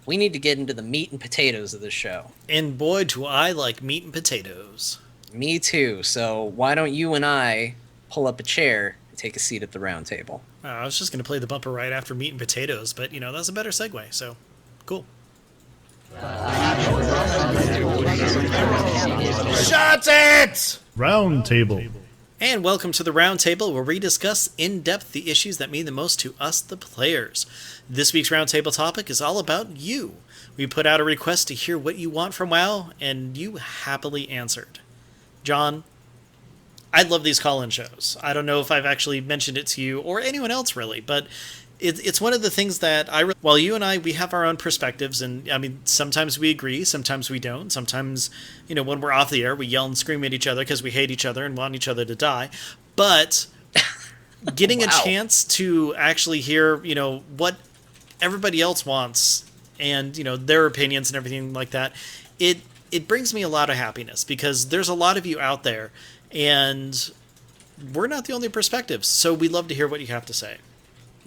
we need to get into the meat and potatoes of this show. And boy, do I like meat and potatoes. Me too. So why don't you and I pull up a chair and take a seat at the round table? I was just going to play the bumper right after meat and potatoes, but, that's a better segue, so cool. Shut it! Round Table. And welcome to the Round Table, where we discuss in depth the issues that mean the most to us, the players. This week's Round Table topic is all about you. We put out a request to hear what you want from WoW, and you happily answered. John, I love these call-in shows. I don't know if I've actually mentioned it to you or anyone else really, but it's one of the things that while you and I, we have our own perspectives, and I mean, sometimes we agree, sometimes we don't. Sometimes, when we're off the air, we yell and scream at each other because we hate each other and want each other to die. But getting a chance to actually hear, what everybody else wants and, their opinions and everything like that, it brings me a lot of happiness because there's a lot of you out there and we're not the only perspectives. So we love to hear what you have to say.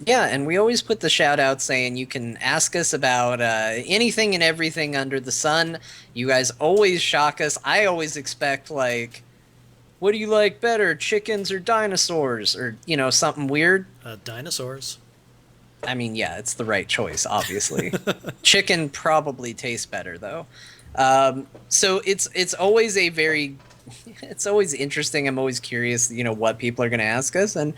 Yeah, and we always put the shout out saying you can ask us about anything and everything under the sun. You guys always shock us. I always expect, like, what do you like better, chickens or dinosaurs? Or, something weird. Dinosaurs. I mean, yeah, it's the right choice, obviously. Chicken probably tastes better, though. So it's always a very... It's always interesting. I'm always curious, what people are going to ask us. And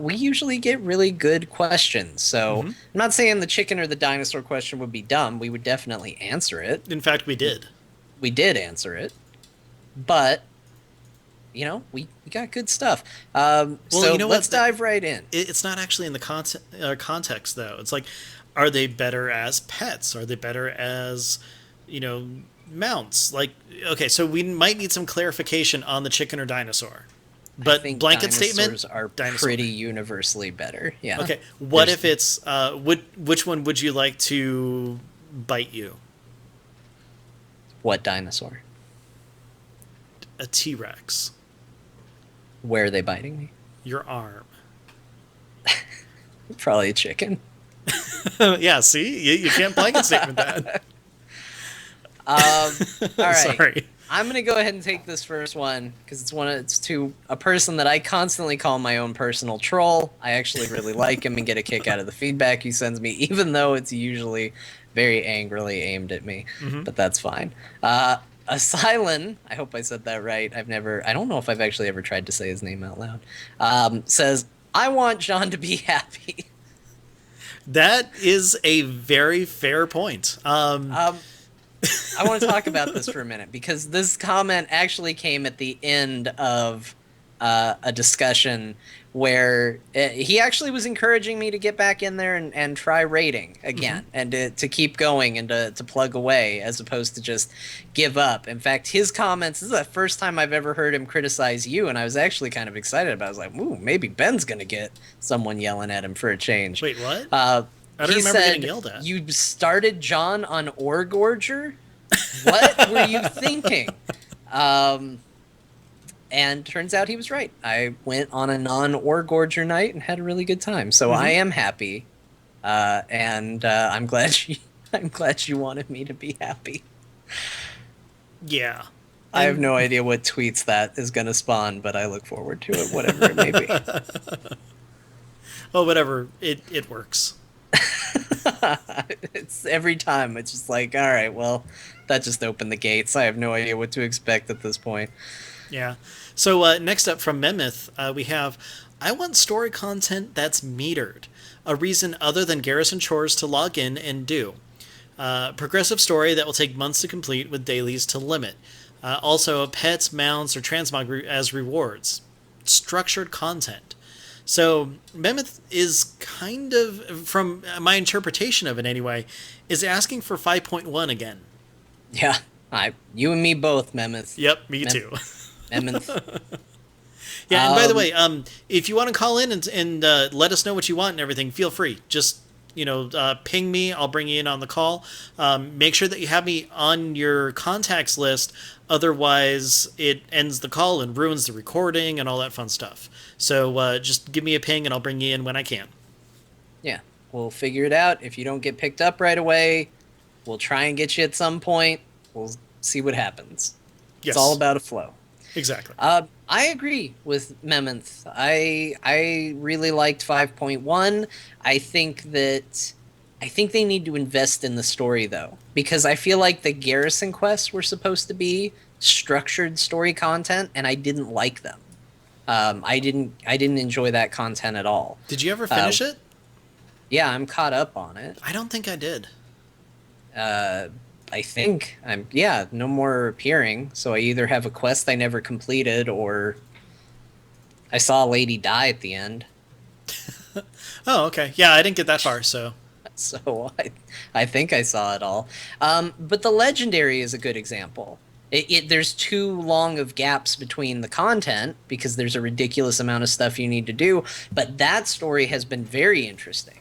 we usually get really good questions. So I'm not saying the chicken or the dinosaur question would be dumb. We would definitely answer it. In fact, we did. We did answer it. But, we got good stuff. Let's dive right in. It's not actually in the context, though. It's like, are they better as pets? Are they better as, mounts? Like, okay, so we might need some clarification on the chicken or dinosaur. But I think blanket dinosaurs statement are dinosaur. pretty universally better. Yeah. Okay, what if it's which one would you like to bite you? What dinosaur? A T-Rex. Where are they biting me? Your arm. Probably a chicken. Yeah, see, you can't blanket statement that. All right. Sorry. I'm gonna go ahead and take this first one because it's to a person that I constantly call my own personal troll. I actually really like him and get a kick out of the feedback he sends me, even though it's usually very angrily aimed at me. But that's fine. Asylum, I hope I said that right. I don't know if I've actually ever tried to say his name out loud. Says, I want John to be happy. That is a very fair point. I want to talk about this for a minute because this comment actually came at the end of a discussion where he actually was encouraging me to get back in there and try raiding again and to keep going and to plug away as opposed to just give up. In fact, his comments, this is the first time I've ever heard him criticize you, and I was actually kind of excited about it. I was like, ooh, maybe Ben's going to get someone yelling at him for a change. Wait, what? I don't remember getting yelled at. You started John on Orgorger? What were you thinking? And turns out he was right. I went on a non-Orgorger night and had a really good time. So I am happy, and I'm glad you wanted me to be happy. Yeah. I have no idea what tweets that is going to spawn, but I look forward to it, whatever it may be. Well, whatever. It works. It's every time. It's just like, all right, well, that just opened the gates. I have no idea what to expect at this point. Yeah. So next up from Memeth, we have, I want story content that's metered. A reason other than garrison chores to log in and do. Progressive story that will take months to complete with dailies to limit. Also, pets, mounts, or transmog as rewards. Structured content. So Memeth is kind of, from my interpretation of it anyway, is asking for 5.1 again. Yeah. You and me both, Memeth. Yep, me too. Memeth. Yeah, and by the way, if you want to call in and let us know what you want and everything, feel free. Just, ping me. I'll bring you in on the call. Make sure that you have me on your contacts list. Otherwise, it ends the call and ruins the recording and all that fun stuff. So just give me a ping and I'll bring you in when I can. Yeah, we'll figure it out. If you don't get picked up right away, we'll try and get you at some point. We'll see what happens. Yes. It's all about a flow. Exactly. I agree with Memeth. I really liked 5.1. I think they need to invest in the story though, because I feel like the garrison quests were supposed to be structured story content, and I didn't like them. I didn't enjoy that content at all. Did you ever finish it? Yeah, I'm caught up on it. I don't think I did. I think no more appearing. So I either have a quest I never completed, or I saw a lady die at the end. Oh, okay. Yeah, I didn't get that far, so. So I think I saw it all. But the legendary is a good example. There's too long of gaps between the content because there's a ridiculous amount of stuff you need to do. But that story has been very interesting.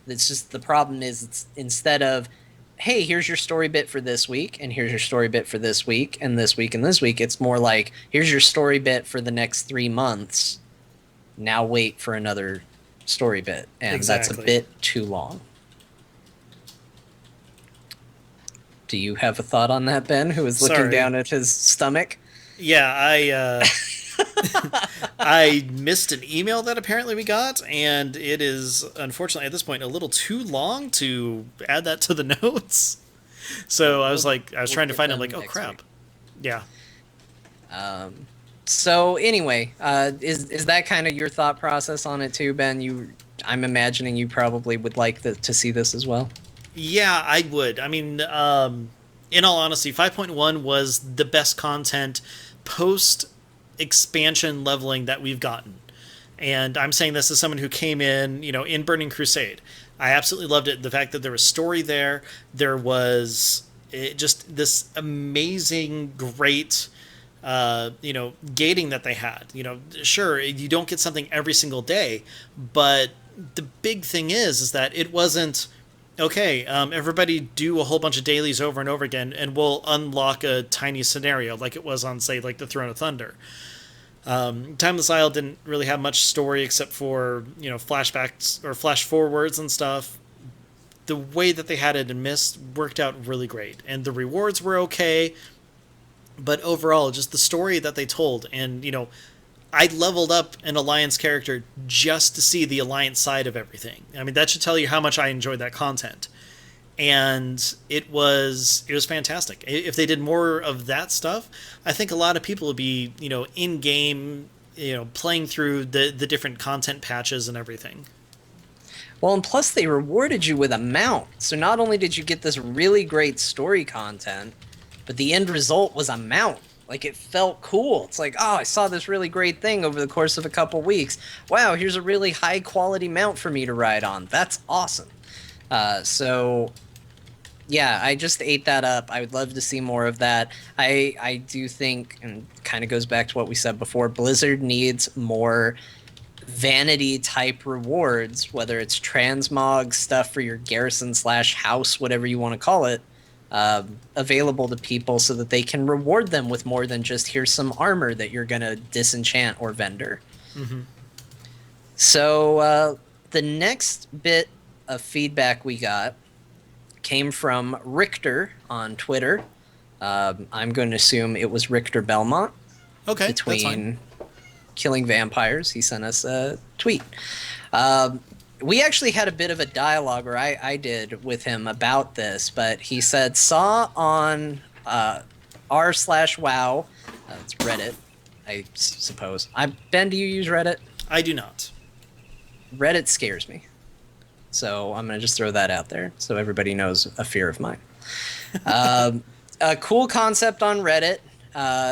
It's just the problem is it's instead of, hey, here's your story bit for this week, and here's your story bit for this week, and this week, and this week. It's more like, here's your story bit for the next 3 months. Now wait for another story bit. And Exactly. That's a bit too long. Do you have a thought on that, Ben, who is looking Sorry. down at his stomach? Yeah, I missed an email that apparently we got, and it is, unfortunately, at this point, a little too long to add that to the notes. So I was trying to find it, like, oh, crap. Week. Yeah. So anyway, is that kind of your thought process on it too, Ben? I'm imagining you probably would like to see this as well. Yeah, I would. I mean, in all honesty, 5.1 was the best content post-expansion leveling that we've gotten. And I'm saying this as someone who came in, in Burning Crusade. I absolutely loved it. The fact that there was story there. There was just this amazing, great, gating that they had. Sure, you don't get something every single day, but the big thing is that it wasn't, okay, everybody do a whole bunch of dailies over and over again, and we'll unlock a tiny scenario like it was on, say, like the Throne of Thunder. Timeless Isle didn't really have much story except for, flashbacks or flash forwards and stuff. The way that they had it in Myst worked out really great, and the rewards were okay, but overall, just the story that they told, and, I leveled up an Alliance character just to see the Alliance side of everything. I mean, that should tell you how much I enjoyed that content. And it was fantastic. If they did more of that stuff, I think a lot of people would be, in game, playing through the different content patches and everything. Well, and plus they rewarded you with a mount. So not only did you get this really great story content, but the end result was a mount. Like, it felt cool. It's like, oh, I saw this really great thing over the course of a couple weeks. Wow, here's a really high quality mount for me to ride on. That's awesome. So yeah, I just ate that up. I would love to see more of that. I do think, and kind of goes back to what we said before, Blizzard needs more vanity type rewards, whether it's transmog stuff for your garrison / house, whatever you want to call it, available to people so that they can reward them with more than just here's some armor that you're going to disenchant or vendor. Mm-hmm. So the next bit of feedback we got came from Richter on Twitter. I'm going to assume it was Richter Belmont. Okay, between killing vampires. He sent us a tweet. We actually had a bit of a dialogue, or I did, with him about this, but he said, saw on r/wow, it's Reddit, I suppose. Ben, do you use Reddit? I do not. Reddit scares me. So I'm going to just throw that out there so everybody knows a fear of mine. A cool concept on Reddit.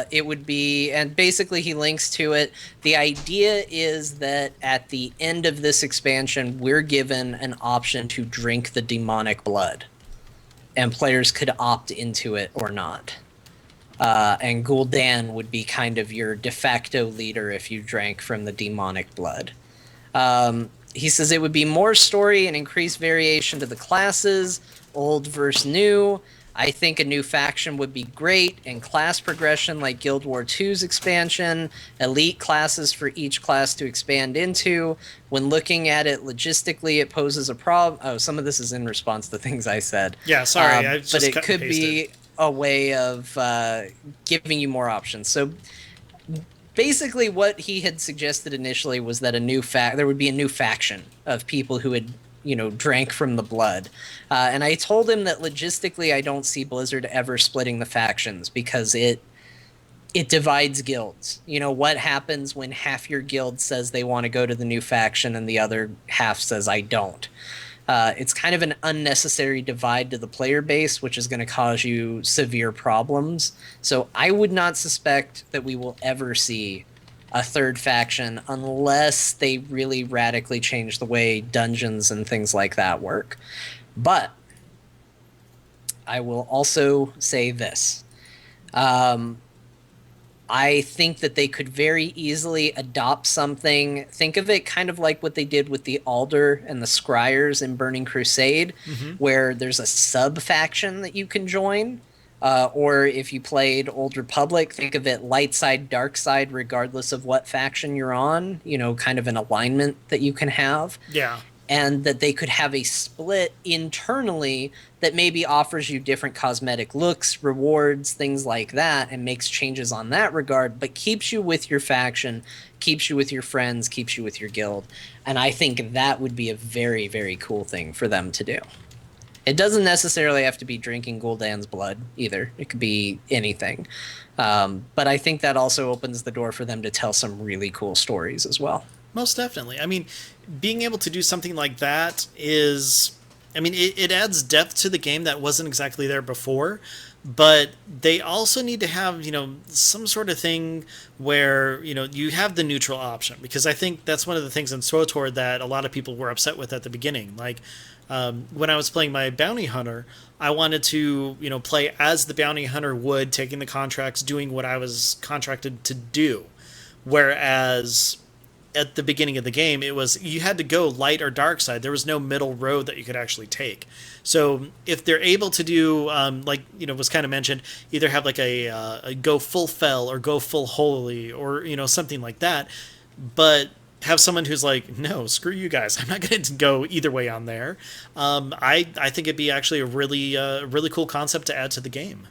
It would be, and basically he links to it. The idea is that at the end of this expansion, we're given an option to drink the demonic blood. And players could opt into it or not. And Gul'dan would be kind of your de facto leader if you drank from the demonic blood. He says it would be more story and increased variation to the classes, old versus new. I think a new faction would be great, and class progression like Guild War II's expansion, elite classes for each class to expand into. When looking at it logistically, it poses a problem. Oh, some of this is in response to things I said. Yeah, sorry. I just but it cut could and be pasted. a way of giving you more options. So basically what he had suggested initially was that there would be a new faction of people who had, drank from the blood. And I told him that logistically I don't see Blizzard ever splitting the factions because it divides guilds. What happens when half your guild says they want to go to the new faction and the other half says I don't? It's kind of an unnecessary divide to the player base, which is going to cause you severe problems. So I would not suspect that we will ever see a third faction unless they really radically change the way dungeons and things like that work. But I will also say this. I think that they could very easily adopt something. Think of it kind of like what they did with the Alder and the Scryers in Burning Crusade, where there's a sub-faction that you can join. Or if you played Old Republic, think of it light side, dark side, regardless of what faction you're on, kind of an alignment that you can have. Yeah. And that they could have a split internally that maybe offers you different cosmetic looks, rewards, things like that, and makes changes on that regard, but keeps you with your faction, keeps you with your friends, keeps you with your guild. And I think that would be a very, very cool thing for them to do. It doesn't necessarily have to be drinking Gul'dan's blood either. It could be anything. But I think that also opens the door for them to tell some really cool stories as well. Most definitely. I mean, being able to do something like that it adds depth to the game that wasn't exactly there before, but they also need to have, some sort of thing where, you have the neutral option, because I think that's one of the things in SWTOR that a lot of people were upset with at the beginning. Like, when I was playing my bounty hunter, I wanted to, play as the bounty hunter would, taking the contracts, doing what I was contracted to do. Whereas at the beginning of the game, it was you had to go light or dark side. There was no middle road that you could actually take. So if they're able to do, was kind of mentioned, either have like a go full fel or go full holy or, something like that, but have someone who's like, no, screw you guys, I'm not going to go either way on there. I think it'd be actually a really cool concept to add to the game.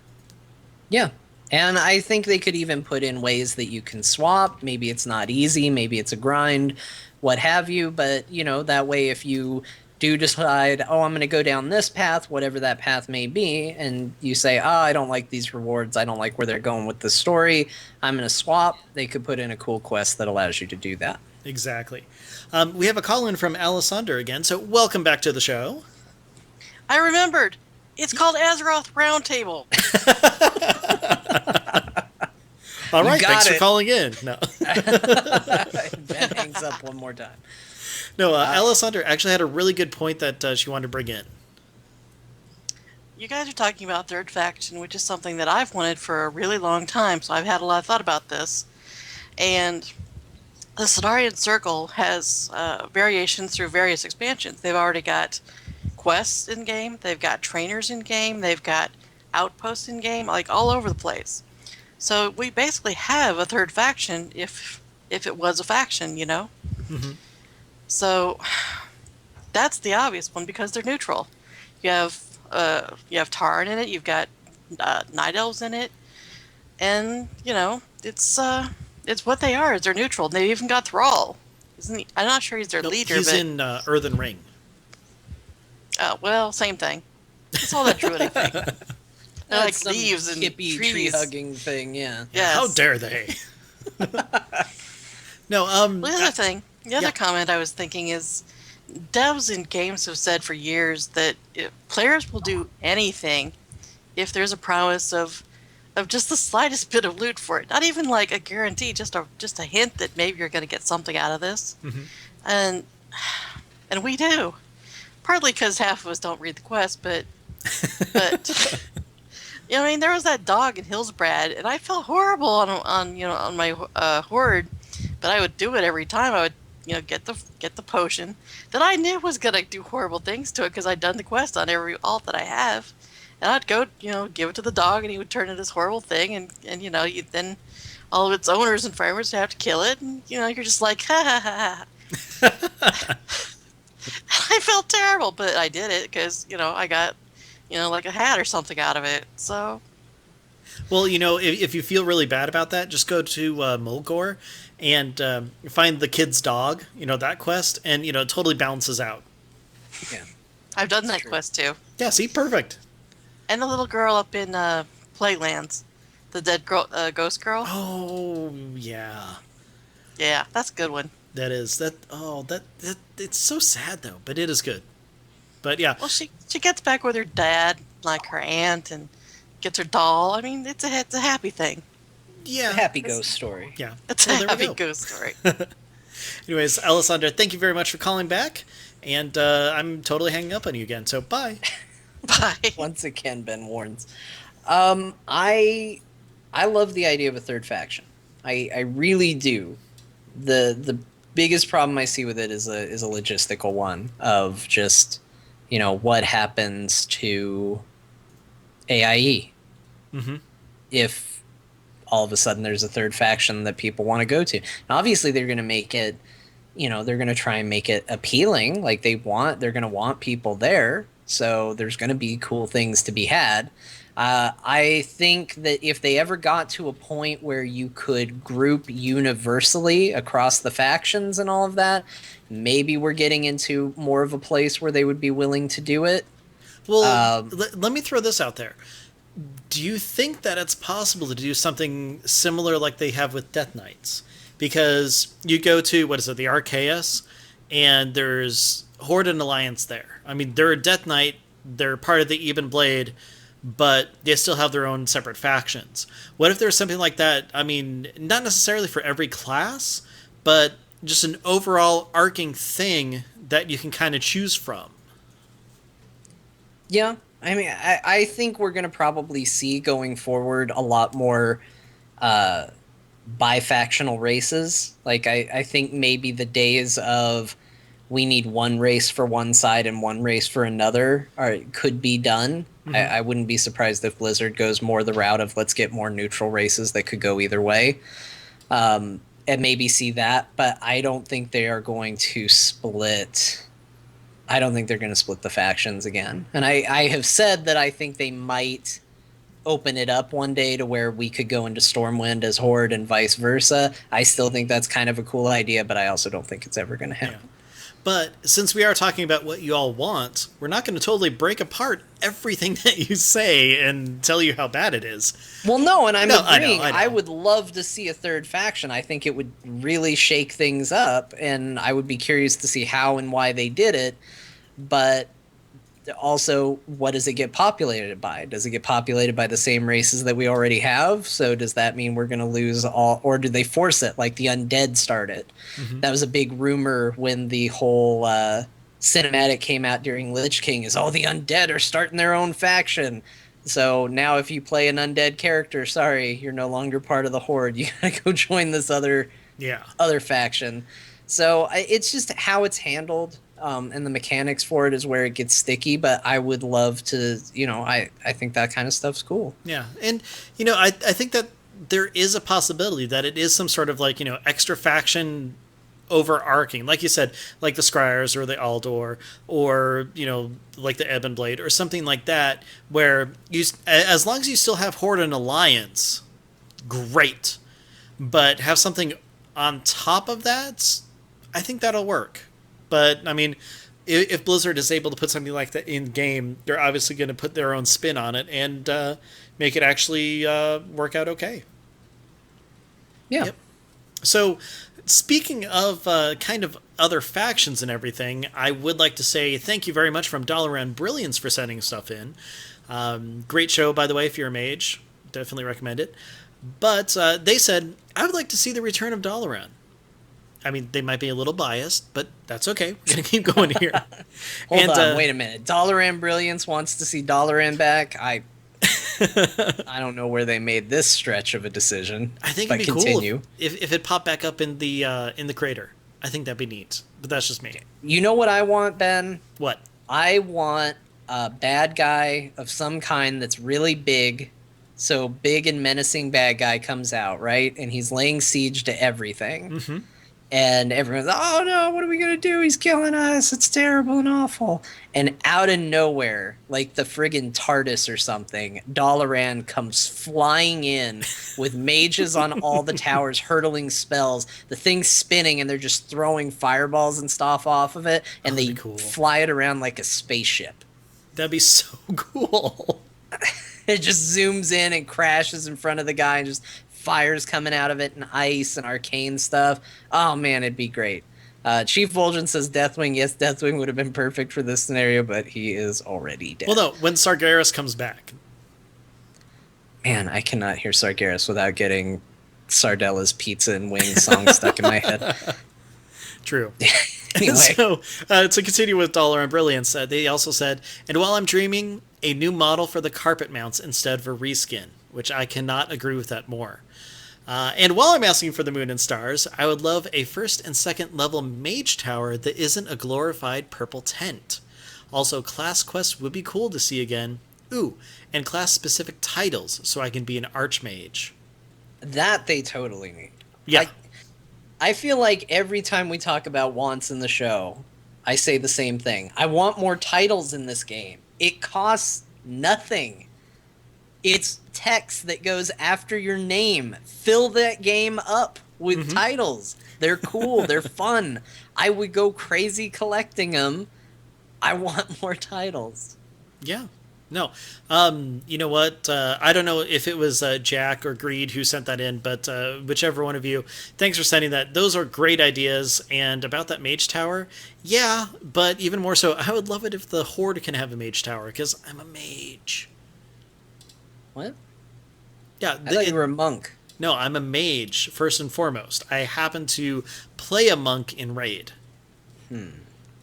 Yeah. And I think they could even put in ways that you can swap. Maybe it's not easy, maybe it's a grind, what have you. But, that way if you do decide, I'm going to go down this path, whatever that path may be, and you say, I don't like these rewards, I don't like where they're going with the story, I'm going to swap, they could put in a cool quest that allows you to do that. Exactly. We have a call-in from Alisander again, so welcome back to the show. I remembered. It's called Azeroth Roundtable. All right, thanks it. for calling in. No. Ben hangs up one more time. No, Alessandra actually had a really good point that she wanted to bring in. You guys are talking about third faction, which is something that I've wanted for a really long time, so I've had a lot of thought about this. And the Cenarian Circle has variations through various expansions. They've already got quests in game, they've got trainers in game, they've got outposts in game, like all over the place. So we basically have a third faction if it was a faction, you know? Mm-hmm. So that's the obvious one because they're neutral. You have Taran in it, you've got Night Elves in it, and you know it's what they are. Is they're neutral. They even got Thrall. Isn't he? I'm not sure he's their leader. He's but, in Earthen Ring. Well, same thing. It's all that druidic thing. They're like some leaves and hippie trees. tree hugging thing, yeah. Yes. How dare they? No, Well, the other comment I was thinking is, devs in games have said for years that players will do anything if there's a promise of just the slightest bit of loot for it. Not even like a guarantee, just a hint that maybe you're going to get something out of this. Mm-hmm. And we do. Partly because half of us don't read the quest, but you know, I mean, there was that dog in Hillsbrad, and I felt horrible on my horde, but I would do it every time. I would get the potion that I knew was gonna do horrible things to it because I'd done the quest on every alt that I have, and I'd go give it to the dog, and he would turn into this horrible thing, and then all of its owners and farmers would have to kill it, and you're just like ha ha ha. I felt terrible, but I did it because I got like a hat or something out of it. So, well, if you feel really bad about that, just go to Mulgore and find the kid's dog. That quest, and it totally balances out. Yeah, I've done that quest too. Yeah, see, perfect. And the little girl up in Playlands, the dead girl, ghost girl. Oh yeah, Yeah, that's a good one. that is that. Oh, that it's so sad though, but it is good. But yeah, Well, she gets back with her dad, like her aunt, and gets her doll. I mean, it's a happy thing. yeah, a happy ghost story. yeah. It's Well, a there we happy go. ghost story. Anyways, Alessandra, thank you very much for calling back, and I'm totally hanging up on you again. So bye. Bye. Once again, Ben warns. I love the idea of a third faction. I really do. The biggest problem I see with it is a logistical one of just what happens to AIE Mm-hmm. if all of a sudden there's a third faction that people want to go to. Now, obviously, they're going to make it. They're going to try and make it appealing. Like they're going to want people there. So there's going to be cool things to be had. I think that if they ever got to a point where you could group universally across the factions and all of that, maybe we're getting into more of a place where they would be willing to do it. Well, let me throw this out there. Do you think that it's possible to do something similar like they have with Death Knights? Because you go to, what is it, the Archaeus, and there's Horde and Alliance there. I mean, they're a Death Knight, they're part of the Even Blade, but they still have their own separate factions. What if there's something like that? I mean, not necessarily for every class, but just an overall arcing thing that you can kind of choose from. Yeah, I mean, I think we're going to probably see going forward a lot more bifactional races. Like, I think maybe the days of we need one race for one side and one race for another could be done. Mm-hmm. I wouldn't be surprised if Blizzard goes more the route of let's get more neutral races that could go either way. And maybe see that, but I don't think they are going to split. I don't think they're going to split the factions again. And I have said that I think they might open it up one day to where we could go into Stormwind as Horde and vice versa. I still think that's kind of a cool idea, but I also don't think it's ever going to happen. Yeah. But since we are talking about what you all want, we're not going to totally break apart everything that you say and tell you how bad it is. Well, no, and I'm agreeing. I know. I would love to see a third faction. I think it would really shake things up, and I would be curious to see how and why they did it. But also, what does it get populated by? Does it get populated by the same races that we already have? So does that mean we're going to lose all, or do they force it like the undead started? That was a big rumor when the whole cinematic came out during Lich King, is all the undead are starting their own faction. So now if you play an undead character, sorry, you're no longer part of the Horde. You gotta go join this other faction. So it's just how it's handled. And the mechanics for it is where it gets sticky, but I would love to, I think that kind of stuff's cool. Yeah. And, I think that there is a possibility that it is some sort of like, extra faction overarching, like you said, like the Scryers or the Aldor or, like the Ebon Blade or something like that, where as long as you still have Horde and Alliance, great. But have something on top of that, I think that'll work. But, I mean, if Blizzard is able to put something like that in game, they're obviously going to put their own spin on it and make it actually work out okay. Yeah. Yep. So, speaking of kind of other factions and everything, I would like to say thank you very much from Dalaran Brilliance for sending stuff in. Great show, by the way, if you're a mage. Definitely recommend it. But they said, I would like to see the return of Dalaran. I mean, they might be a little biased, but that's okay. We're going to keep going here. Hold on, wait a minute. Dalaran Brilliance wants to see Dalaran back? I don't know where they made this stretch of a decision. I think it'd be cool if it popped back up in the crater. I think that'd be neat, but that's just me. You know what I want, Ben? What? I want a bad guy of some kind that's really big. So big and menacing bad guy comes out, right? And he's laying siege to everything. Mm-hmm. And everyone's, oh no, what are we going to do? He's killing us. It's terrible and awful. And out of nowhere, like the friggin' TARDIS or something, Dalaran comes flying in with mages on all the towers, hurtling spells. The thing's spinning and they're just throwing fireballs and stuff off of it. And they fly it around like a spaceship. That'd be so cool. It just zooms in and crashes in front of the guy and just fires coming out of it and ice and arcane stuff. Oh man, it'd be great. Chief Vol'jin says Deathwing. Yes, Deathwing would have been perfect for this scenario, but he is already dead. Well, no, when Sargeras comes back. Man, I cannot hear Sargeras without getting Sardella's Pizza and Wings song stuck in my head. True. Anyway. So, to continue with Dalaran Brilliance, they also said, and while I'm dreaming, a new model for the carpet mounts instead of a reskin, which I cannot agree with that more. And while I'm asking for the moon and stars, I would love a first and second level mage tower that isn't a glorified purple tent. Also, class quests would be cool to see again. Ooh, and class specific titles so I can be an archmage. That they totally need. Yeah. I feel like every time we talk about wants in the show, I say the same thing. I want more titles in this game. It costs nothing. It's text that goes after your name. Fill that game up with titles. They're cool. They're fun. I would go crazy collecting them. I want more titles. Yeah. No. You know what? I don't know if it was Jack or Greed who sent that in, but whichever one of you, thanks for sending that. Those are great ideas. And about that mage tower, yeah, but even more so, I would love it if the Horde can have a mage tower, because I'm a mage. What? Yeah. I thought you were a monk. No, I'm a mage, first and foremost. I happen to play a monk in Raid.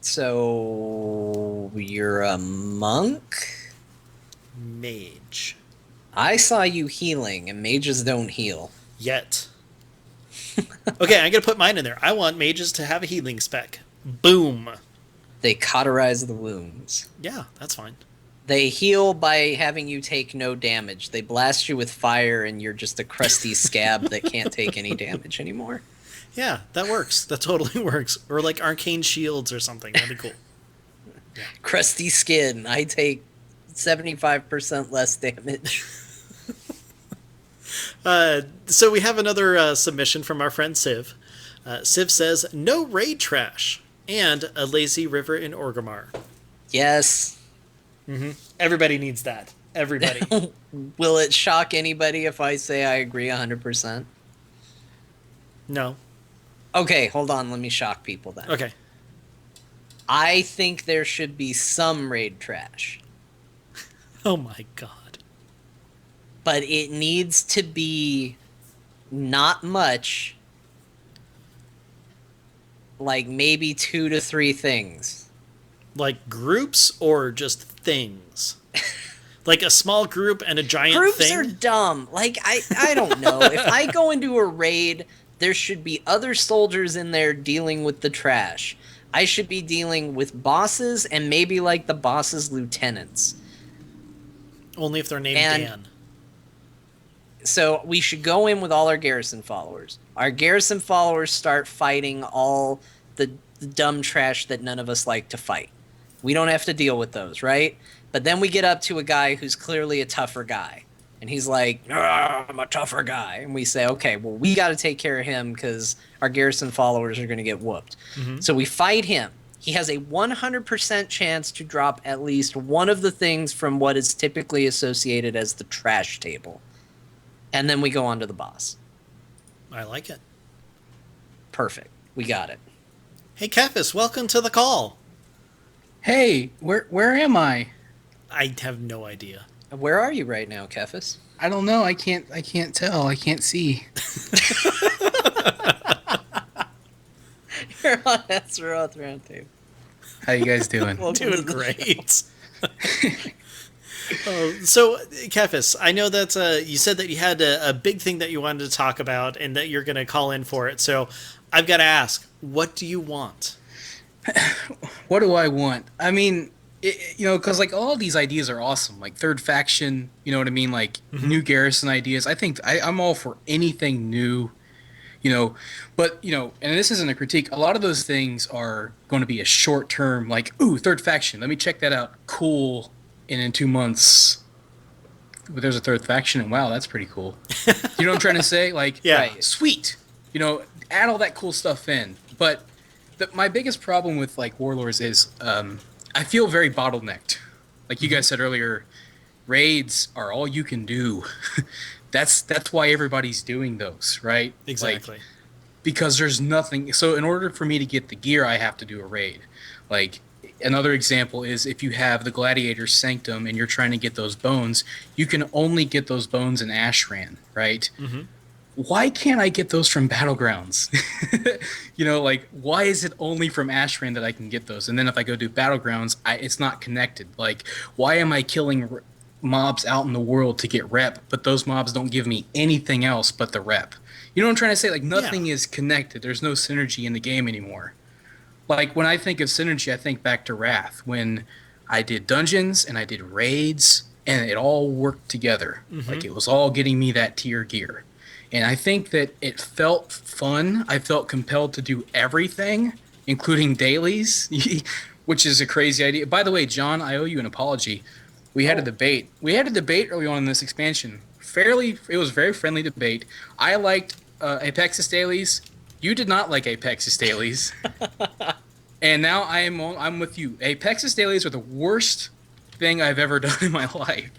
So, you're a monk? Mage. I saw you healing, and mages don't heal. Yet. Okay, I'm going to put mine in there. I want mages to have a healing spec. Boom. They cauterize the wounds. Yeah, that's fine. They heal by having you take no damage. They blast you with fire, and you're just a crusty scab that can't take any damage anymore. Yeah, that works. That totally works. Or like arcane shields or something. That'd be cool. Yeah. Crusty skin. I take 75% less damage. So we have another submission from our friend Civ. Civ says, no raid trash and a lazy river in Orgrimmar. Yes. Mm-hmm. Everybody needs that. Everybody. Will it shock anybody if I say I agree 100%? No. Okay, hold on. Let me shock people then. Okay. I think there should be some raid trash. Oh my god. But it needs to be not much, like maybe 2 to 3 things. Like groups or just things? Like a small group and a giant Groups thing? are dumb. Like, I don't know. If I go into a raid, there should be other soldiers in there dealing with the trash. I should be dealing with bosses and maybe like the boss's lieutenants. Only if they're named Dan. So we should go in with all our garrison followers. Our garrison followers start fighting all the dumb trash that none of us like to fight. We don't have to deal with those, right? But then we get up to a guy who's clearly a tougher guy. And he's like, I'm a tougher guy. And we say, okay, well, we got to take care of him because our garrison followers are going to get whooped. Mm-hmm. So we fight him. He has a 100% chance to drop at least one of the things from what is typically associated as the trash table. And then we go on to the boss. I like it. Perfect. We got it. Hey, Kefis, welcome to the call. Hey, where am I? I have no idea. Where are you right now, Kefis? I don't know. I can't tell. I can't see. You're on Azeroth Roundtable. How you guys doing? Doing great. So, Kefis, I know that you said that you had a big thing that you wanted to talk about and that you're going to call in for it. So I've got to ask, what do you want? What do I want? I mean, because like all these ideas are awesome. Like third faction, you know what I mean? Like new garrison ideas. I think I'm all for anything new, But, and this isn't a critique. A lot of those things are going to be a short term, like, ooh, third faction. Let me check that out. Cool. And in 2 months, there's a third faction, and wow, that's pretty cool. You know what I'm trying to say? Like, yeah. Right, sweet. Add all that cool stuff in. But my biggest problem with like Warlords is I feel very bottlenecked. Like you guys said earlier, raids are all you can do. That's why everybody's doing those, right? Exactly. Like, because there's nothing. So in order for me to get the gear, I have to do a raid. Like another example is if you have the Gladiator Sanctum and you're trying to get those bones, you can only get those bones in Ashran, right? Mm-hmm. Why can't I get those from Battlegrounds? Like, why is it only from Ashran that I can get those? And then if I go do Battlegrounds, it's not connected. Like, why am I killing mobs out in the world to get rep, but those mobs don't give me anything else but the rep? You know what I'm trying to say? Like, nothing is connected. There's no synergy in the game anymore. Like, when I think of synergy, I think back to Wrath, when I did dungeons and I did raids, and it all worked together. Mm-hmm. Like, it was all getting me that tier gear. And I think that it felt fun. I felt compelled to do everything, including dailies, which is a crazy idea. By the way, John, I owe you an apology. We had a debate. We had a debate early on in this expansion. It was very friendly debate. I liked Apexis dailies. You did not like Apexis dailies. And now I'm with you. Apexis dailies are the worst thing I've ever done in my life.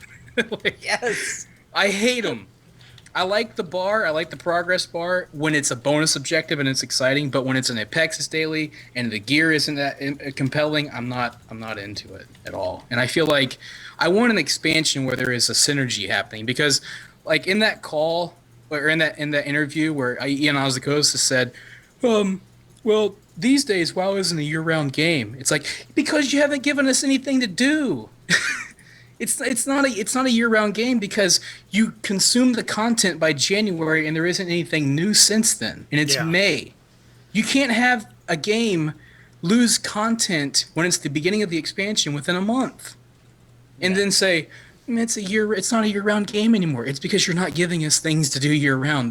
Yes. I hate them. I like the bar. I like the progress bar when it's a bonus objective and it's exciting. But when it's an Apexis daily and the gear isn't that compelling, I'm not into it at all. And I feel like I want an expansion where there is a synergy happening, because, like in that call or in that interview where Ian Ozakosa said, well, these days WoW isn't a year-round game. It's like, because you haven't given us anything to do. It's not a year-round game because you consume the content by January and there isn't anything new since then, and it's May. You can't have a game lose content when it's the beginning of the expansion within a month, and then say it's not a year-round game anymore. It's because you're not giving us things to do year-round.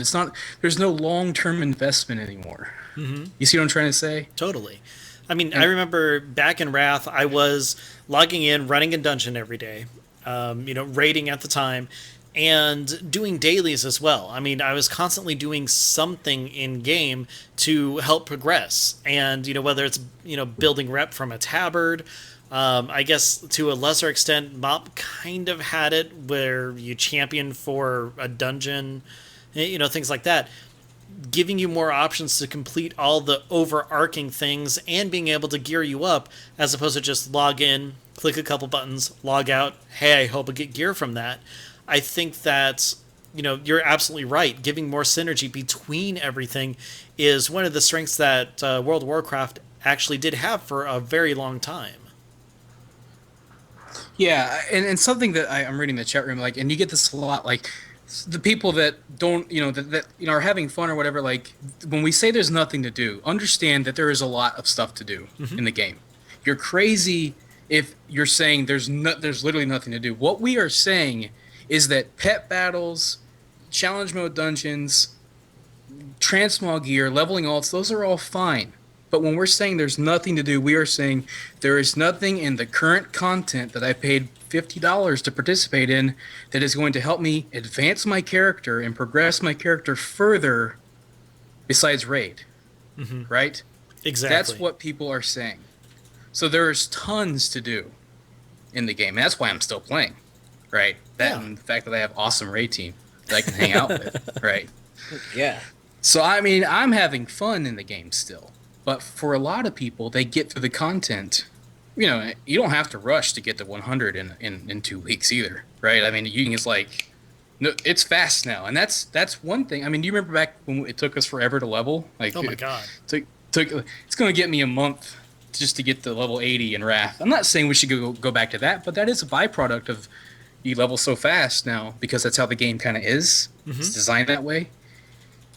There's no long-term investment anymore. Mm-hmm. You see what I'm trying to say? Totally. I mean, I remember back in Wrath, I was logging in, running a dungeon every day, raiding at the time, and doing dailies as well. I mean, I was constantly doing something in-game to help progress. And, whether it's, building rep from a tabard, I guess to a lesser extent, MoP kind of had it where you champion for a dungeon, things like that. giving you more options to complete all the overarching things and being able to gear you up, as opposed to just log in, click a couple buttons, log out. Hey, I hope I get gear from that. I think that, you're absolutely right. Giving more synergy between everything is one of the strengths that World of Warcraft actually did have for a very long time. Yeah, and something that I'm reading in the chat room, like, and you get this a lot, like, the people that don't, that are having fun or whatever, like, when we say there's nothing to do, understand that there is a lot of stuff to do in the game. You're crazy if you're saying there's literally nothing to do. What we are saying is that pet battles, challenge mode dungeons, transmog gear, leveling alts, those are all fine. But when we're saying there's nothing to do, we are saying there is nothing in the current content that I paid $50 to participate in that is going to help me advance my character and progress my character further besides raid. Right? Exactly. That's what people are saying. So there's tons to do in the game. And that's why I'm still playing. Right? That and the fact that I have awesome raid team that I can hang out with. Right? Yeah. So, I mean, I'm having fun in the game still. But for a lot of people, they get through the content. You don't have to rush to get to 100 in 2 weeks either, right? I mean, you can just no, it's fast now, and that's one thing. I mean, do you remember back when it took us forever to level? Like, oh my god, it's going to get me a month just to get to level 80 in Wrath. I'm not saying we should go back to that, but that is a byproduct of you level so fast now because that's how the game kind of is. It's designed that way,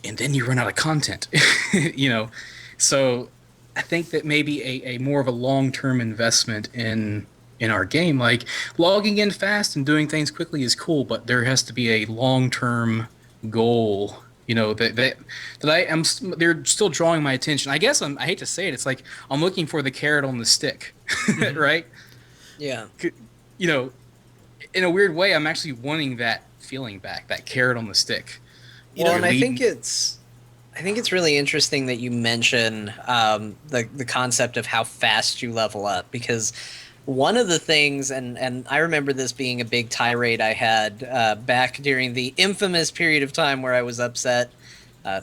and then you run out of content, So I think that maybe a more of a long-term investment in our game, like logging in fast and doing things quickly is cool, but there has to be a long-term goal, that they're still drawing my attention. I guess I hate to say it, it's like I'm looking for the carrot on the stick, right? Yeah. In a weird way, I'm actually wanting that feeling back, that carrot on the stick. I think it's really interesting that you mention the concept of how fast you level up, because one of the things, and I remember this being a big tirade I had back during the infamous period of time where I was upset. I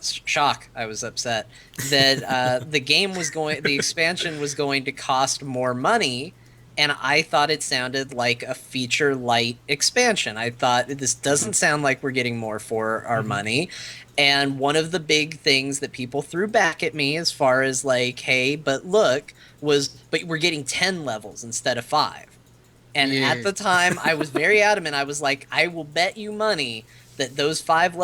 was upset that the expansion was going to cost more money, and I thought it sounded like a feature light expansion. I thought, this doesn't sound like we're getting more for our money. And one of the big things that people threw back at me as far as like, hey, but look, but we're getting 10 levels instead of 5. And at the time, I was very adamant. I was like, I will bet you money that those 10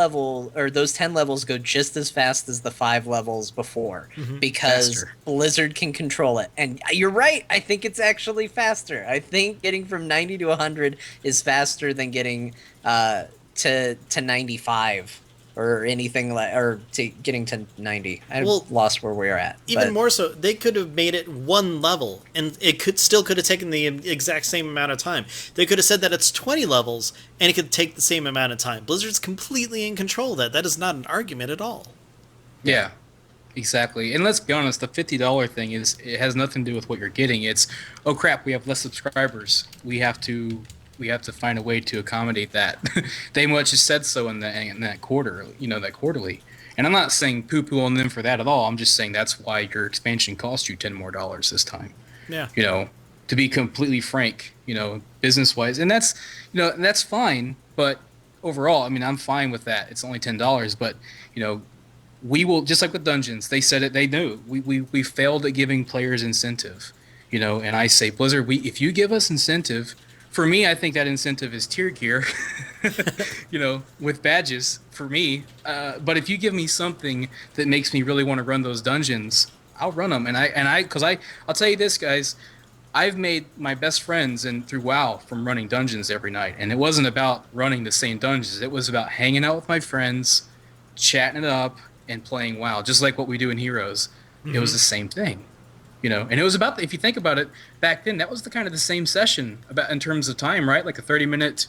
levels go just as fast as the 5 levels before, because faster. Blizzard can control it. And you're right. I think it's actually faster. I think getting from 90 to 100 is faster than getting to 95. Or anything or to getting to 90. I lost where we are at. Even more so, they could have made it one level, and it could have taken the exact same amount of time. They could have said that it's 20 levels, and it could take the same amount of time. Blizzard's completely in control of that. That is not an argument at all. Yeah, exactly. And let's be honest, the $50 thing it has nothing to do with what you're getting. It's, oh crap, we have less subscribers. We have to find a way to accommodate that. They much has said so in that quarter, that quarterly. And I'm not saying poo-poo on them for that at all. I'm just saying that's why your expansion cost you $10 more this time. Yeah. To be completely frank, business-wise. And that's fine. But overall, I mean, I'm fine with that. It's only $10. But, we will, just like with Dungeons, they said it, they knew. We failed at giving players incentive. And I say, Blizzard, if you give us incentive, for me, I think that incentive is tier gear, with badges for me. But if you give me something that makes me really want to run those dungeons, I'll run them. I'll tell you this, guys, I've made my best friends through WoW from running dungeons every night. And it wasn't about running the same dungeons. It was about hanging out with my friends, chatting it up, and playing WoW, just like what we do in Heroes. It was the same thing. And it was about, if you think about it, back then, that was the same session in terms of time, right? Like a 30-minute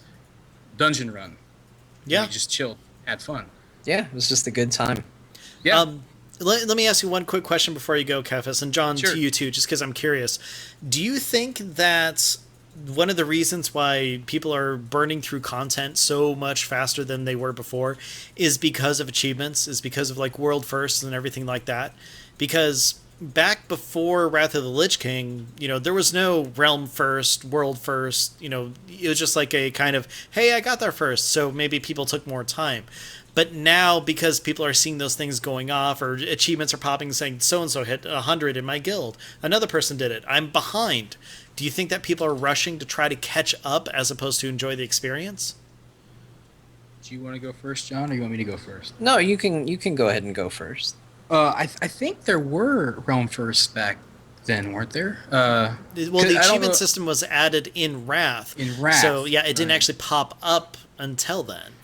dungeon run. Yeah. We just chilled, had fun. Yeah, it was just a good time. Yeah. Let me ask you one quick question before you go, Kefis, and John, Sure. to you too, just because I'm curious. Do you think that one of the reasons why people are burning through content so much faster than they were before is because of achievements, is because of like world firsts and everything like that. Because back before Wrath of the Lich King, there was no realm first, world first. It was just like a kind of, hey, I got there first, so maybe people took more time. But now, because people are seeing those things going off, or achievements are popping saying so-and-so hit 100 in my guild, another person did it, I'm behind. Do you think that people are rushing to try to catch up as opposed to enjoy the experience? Do you want to go first, John, or you want me to go first? No, you can go ahead and go first. I think there were realm firsts back then, weren't there? Well, the achievement system was added in Wrath. So, yeah, it didn't actually pop up until then.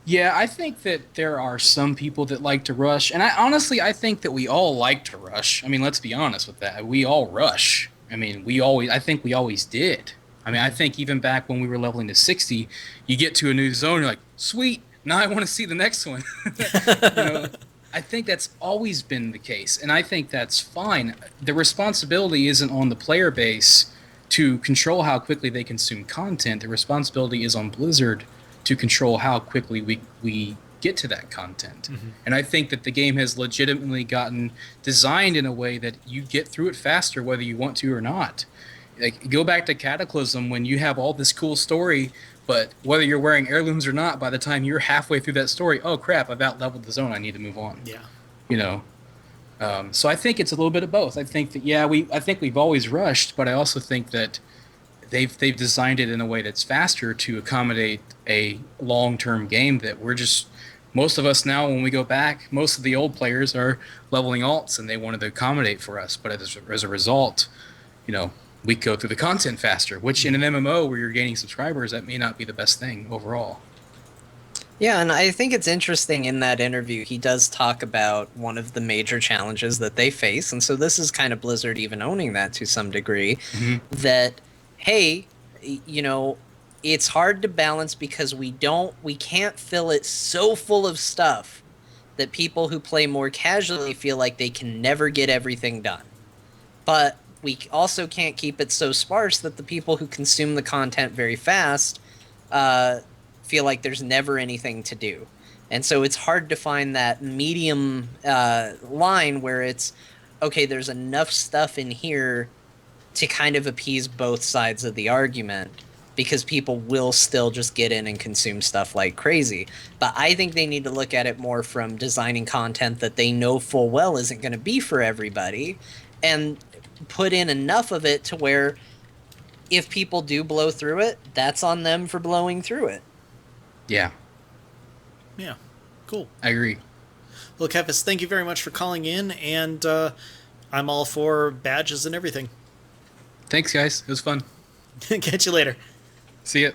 Yeah, I think that there are some people that like to rush, and I think that we all like to rush. I mean, let's be honest with that. We all rush. I mean, I think we always did. I mean, I think even back when we were leveling to 60, you get to a new zone, you're like, sweet, now I want to see the next one. I think that's always been the case, and I think that's fine. The responsibility isn't on the player base to control how quickly they consume content. The responsibility is on Blizzard to control how quickly we get to that content. Mm-hmm. And I think that the game has legitimately gotten designed in a way that you get through it faster whether you want to or not. Like, go back to Cataclysm when you have all this cool story, but whether you're wearing heirlooms or not, by the time you're halfway through that story, oh crap, I've out-leveled the zone, I need to move on. Yeah. So I think it's a little bit of both. I think that, I think we've always rushed, but I also think that they've designed it in a way that's faster to accommodate a long-term game that most of us now, when we go back, most of the old players are leveling alts and they wanted to accommodate for us. But as a result, we go through the content faster, which in an MMO where you're gaining subscribers, that may not be the best thing overall. Yeah, and I think it's interesting in that interview, he does talk about one of the major challenges that they face. And so this is kind of Blizzard even owning that to some degree, mm-hmm. that, hey, it's hard to balance because we can't fill it so full of stuff that people who play more casually feel like they can never get everything done. But we also can't keep it so sparse that the people who consume the content very fast feel like there's never anything to do. And so it's hard to find that medium line where it's, okay, there's enough stuff in here to kind of appease both sides of the argument, because people will still just get in and consume stuff like crazy. But I think they need to look at it more from designing content that they know full well isn't going to be for everybody, and put in enough of it to where if people do blow through it, that's on them for blowing through it. Yeah. Yeah. Cool. I agree. Well, Kefis, thank you very much for calling in, and I'm all for badges and everything. Thanks, guys. It was fun. Catch you later. See ya.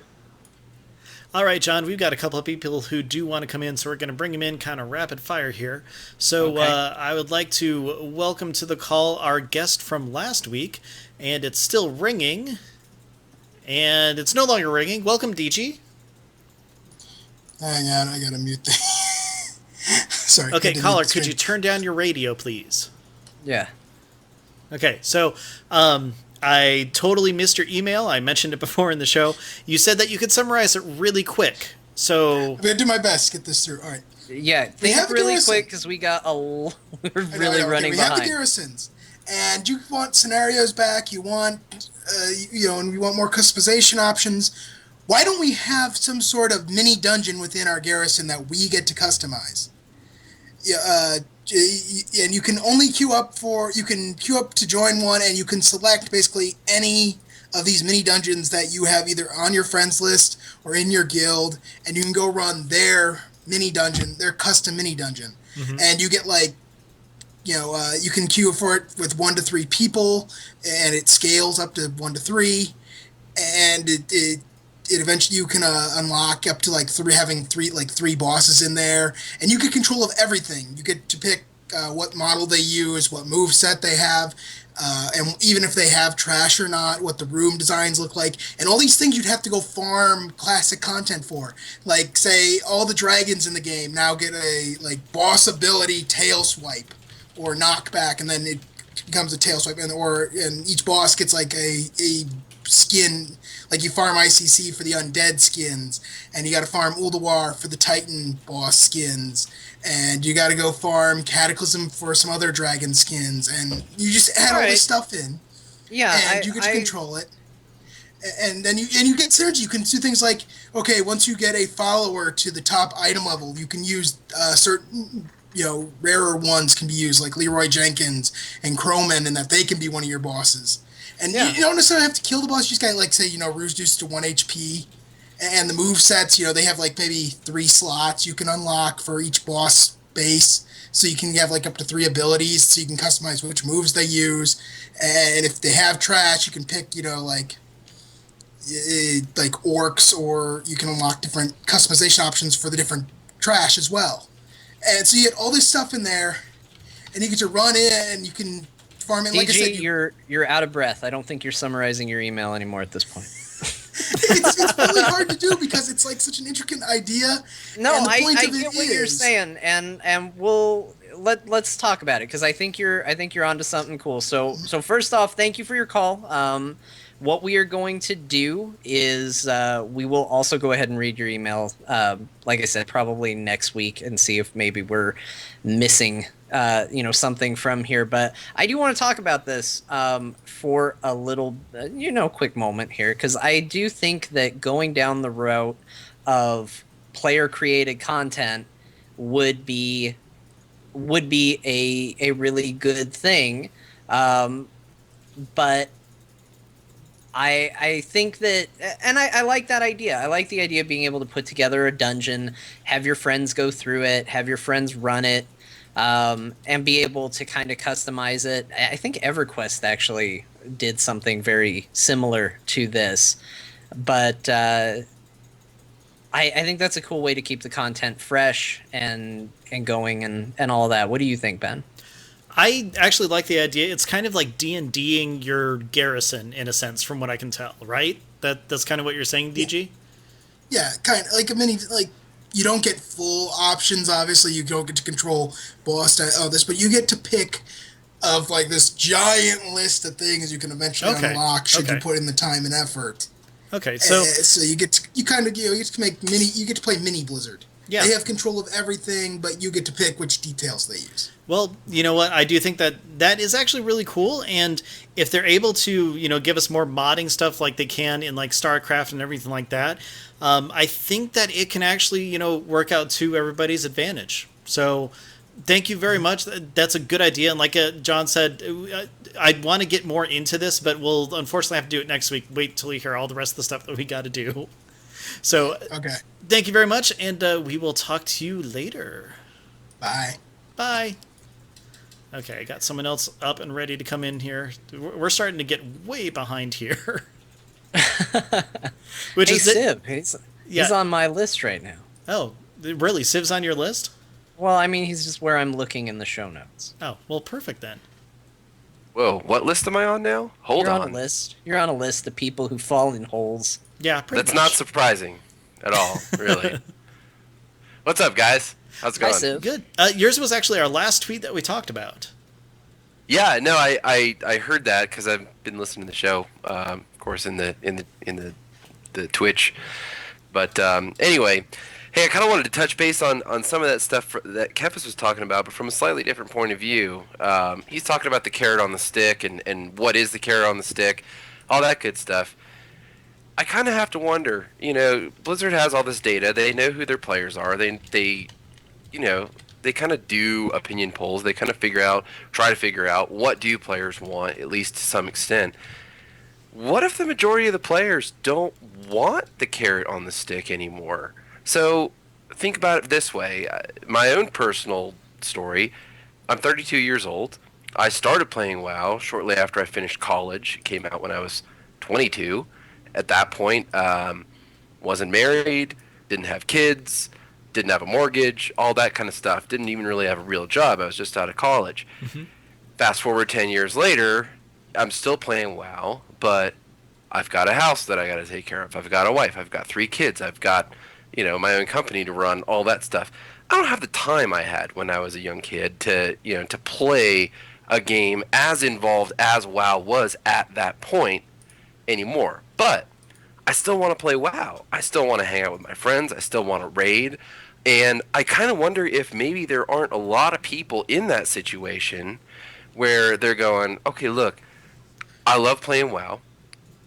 All right, John, we've got a couple of people who do want to come in, so we're going to bring them in kind of rapid fire here. So okay. I would like to welcome to the call our guest from last week, and it's still ringing, and it's no longer ringing. Welcome, DG. Hang on, I got to mute the... Sorry. Okay, caller, could you turn down your radio, please? Yeah. Okay, so I totally missed your email. I mentioned it before in the show. You said that you could summarize it really quick. So I'm going to do my best to get this through. All right. Yeah, think really quick because we're really running behind. We have the garrisons, and you want scenarios back. You want, and you want more customization options. Quhy don't we have some sort of mini dungeon within our garrison that we get to customize? And you can only queue up to join one, and you can select basically any of these mini dungeons that you have either on your friends list or in your guild, and you can go run their mini dungeon, their custom mini dungeon. Mm-hmm. And you get you can queue for it with 1 to 3 people, and it scales up to 1 to 3, and it eventually you can unlock up to having three bosses in there, and you get control of everything. You get to pick what model they use, what move set they have, and even if they have trash or not, what the room designs look like, and all these things you'd have to go farm classic content for. Like, say, all the dragons in the game now get a boss ability tail swipe or knockback, and then it becomes a tail swipe, and each boss gets a skin, like you farm ICC for the undead skins, and you got to farm Ulduar for the Titan boss skins, and you got to go farm Cataclysm for some other dragon skins, and you just add all this stuff in. Yeah, and you get to control it. And then you get synergy. You can do things like, okay, once you get a follower to the top item level, you can use certain, rarer ones can be used, like Leroy Jenkins and Croman, and that they can be one of your bosses. And you don't necessarily have to kill the boss. You just got, like, say, Rouge Deuce to 1 HP. And the move sets, they have, like, maybe 3 slots you can unlock for each boss base. So you can have, like, up to 3 abilities, so you can customize which moves they use. And if they have trash, you can pick, like orcs, or you can unlock different customization options for the different trash as well. And so you get all this stuff in there, and you get to run in, and you can farm it. DG, like I said, you're out of breath. I don't think you're summarizing your email anymore at this point. it's really hard to do because it's like such an intricate idea. No, I get what you're saying, and let's talk about it, because I think you're onto something cool. So first off, thank you for your call. What we are going to do is we will also go ahead and read your email, like I said, probably next week, and see if maybe we're missing something from here. But I do want to talk about this for a little quick moment here, because I do think that going down the route of player created content would be a really good thing, but I think that, and I like that idea. I like the idea of being able to put together a dungeon, have your friends go through it, have your friends run it, and be able to kind of customize it. I think EverQuest actually did something very similar to this, but I think that's a cool way to keep the content fresh and going and all that. What do you think, Ben? I actually like the idea. It's kind of like D&Ding your garrison, in a sense, from what I can tell, right? That's kind of what you're saying, DG? Yeah, kind of like a mini, like, you don't get full options, obviously. You don't get to control boss this, but you get to pick of, like, this giant list of things you can eventually unlock should you put in the time and effort. Okay, so you get to play mini Blizzard. Yeah. They have control of everything, but you get to pick which details they use. Well, you know what? I do think that is actually really cool, and if they're able to, give us more modding stuff like they can in like StarCraft and everything like that, I think that it can actually, work out to everybody's advantage. So, thank you very much. That's a good idea, and like John said, I'd want to get more into this, but we'll unfortunately have to do it next week. Wait till you hear all the rest of the stuff that we got to do. So, okay. Thank you very much, and we will talk to you later. Bye. Bye. Okay, I got someone else up and ready to come in here. We're starting to get way behind here. Which is Civ. He's on my list right now. Oh, really? Civ's on your list? Well, I mean, he's just where I'm looking in the show notes. Oh, well, perfect then. Whoa, what list am I on now? Hold on. You're on a list. You're on a list of people who fall in holes. Yeah, pretty That's much. not surprising at all, really. What's up, guys? How's it going? Hi, Civ. Good. Yours was actually our last tweet that we talked about. Yeah, no, I heard that because I've been listening to the show, of course, in the Twitch. But anyway, hey, I kind of wanted to touch base on some of that stuff that Kefis was talking about, but from a slightly different point of view. He's talking about the carrot on the stick and what is the carrot on the stick, all that good stuff. I kind of have to wonder, Blizzard has all this data. They know who their players are. They kind of do opinion polls. They kind of try to figure out what do players want, at least to some extent. What if the majority of the players don't want the carrot on the stick anymore? So think about it this way. My own personal story, I'm 32 years old. I started playing WoW shortly after I finished college. It came out when I was 22. At that point, wasn't married, didn't have kids, didn't have a mortgage, all that kind of stuff. Didn't even really have a real job. I was just out of college. Mm-hmm. Fast forward 10 years later, I'm still playing WoW, but I've got a house that I got to take care of. I've got a wife. I've got 3 kids. I've got, my own company to run, all that stuff. I don't have the time I had when I was a young kid to play a game as involved as WoW was at that point anymore. But I still want to play WoW. I still want to hang out with my friends. I still want to raid. And I kind of wonder if maybe there aren't a lot of people in that situation where they're going, okay, look, I love playing WoW,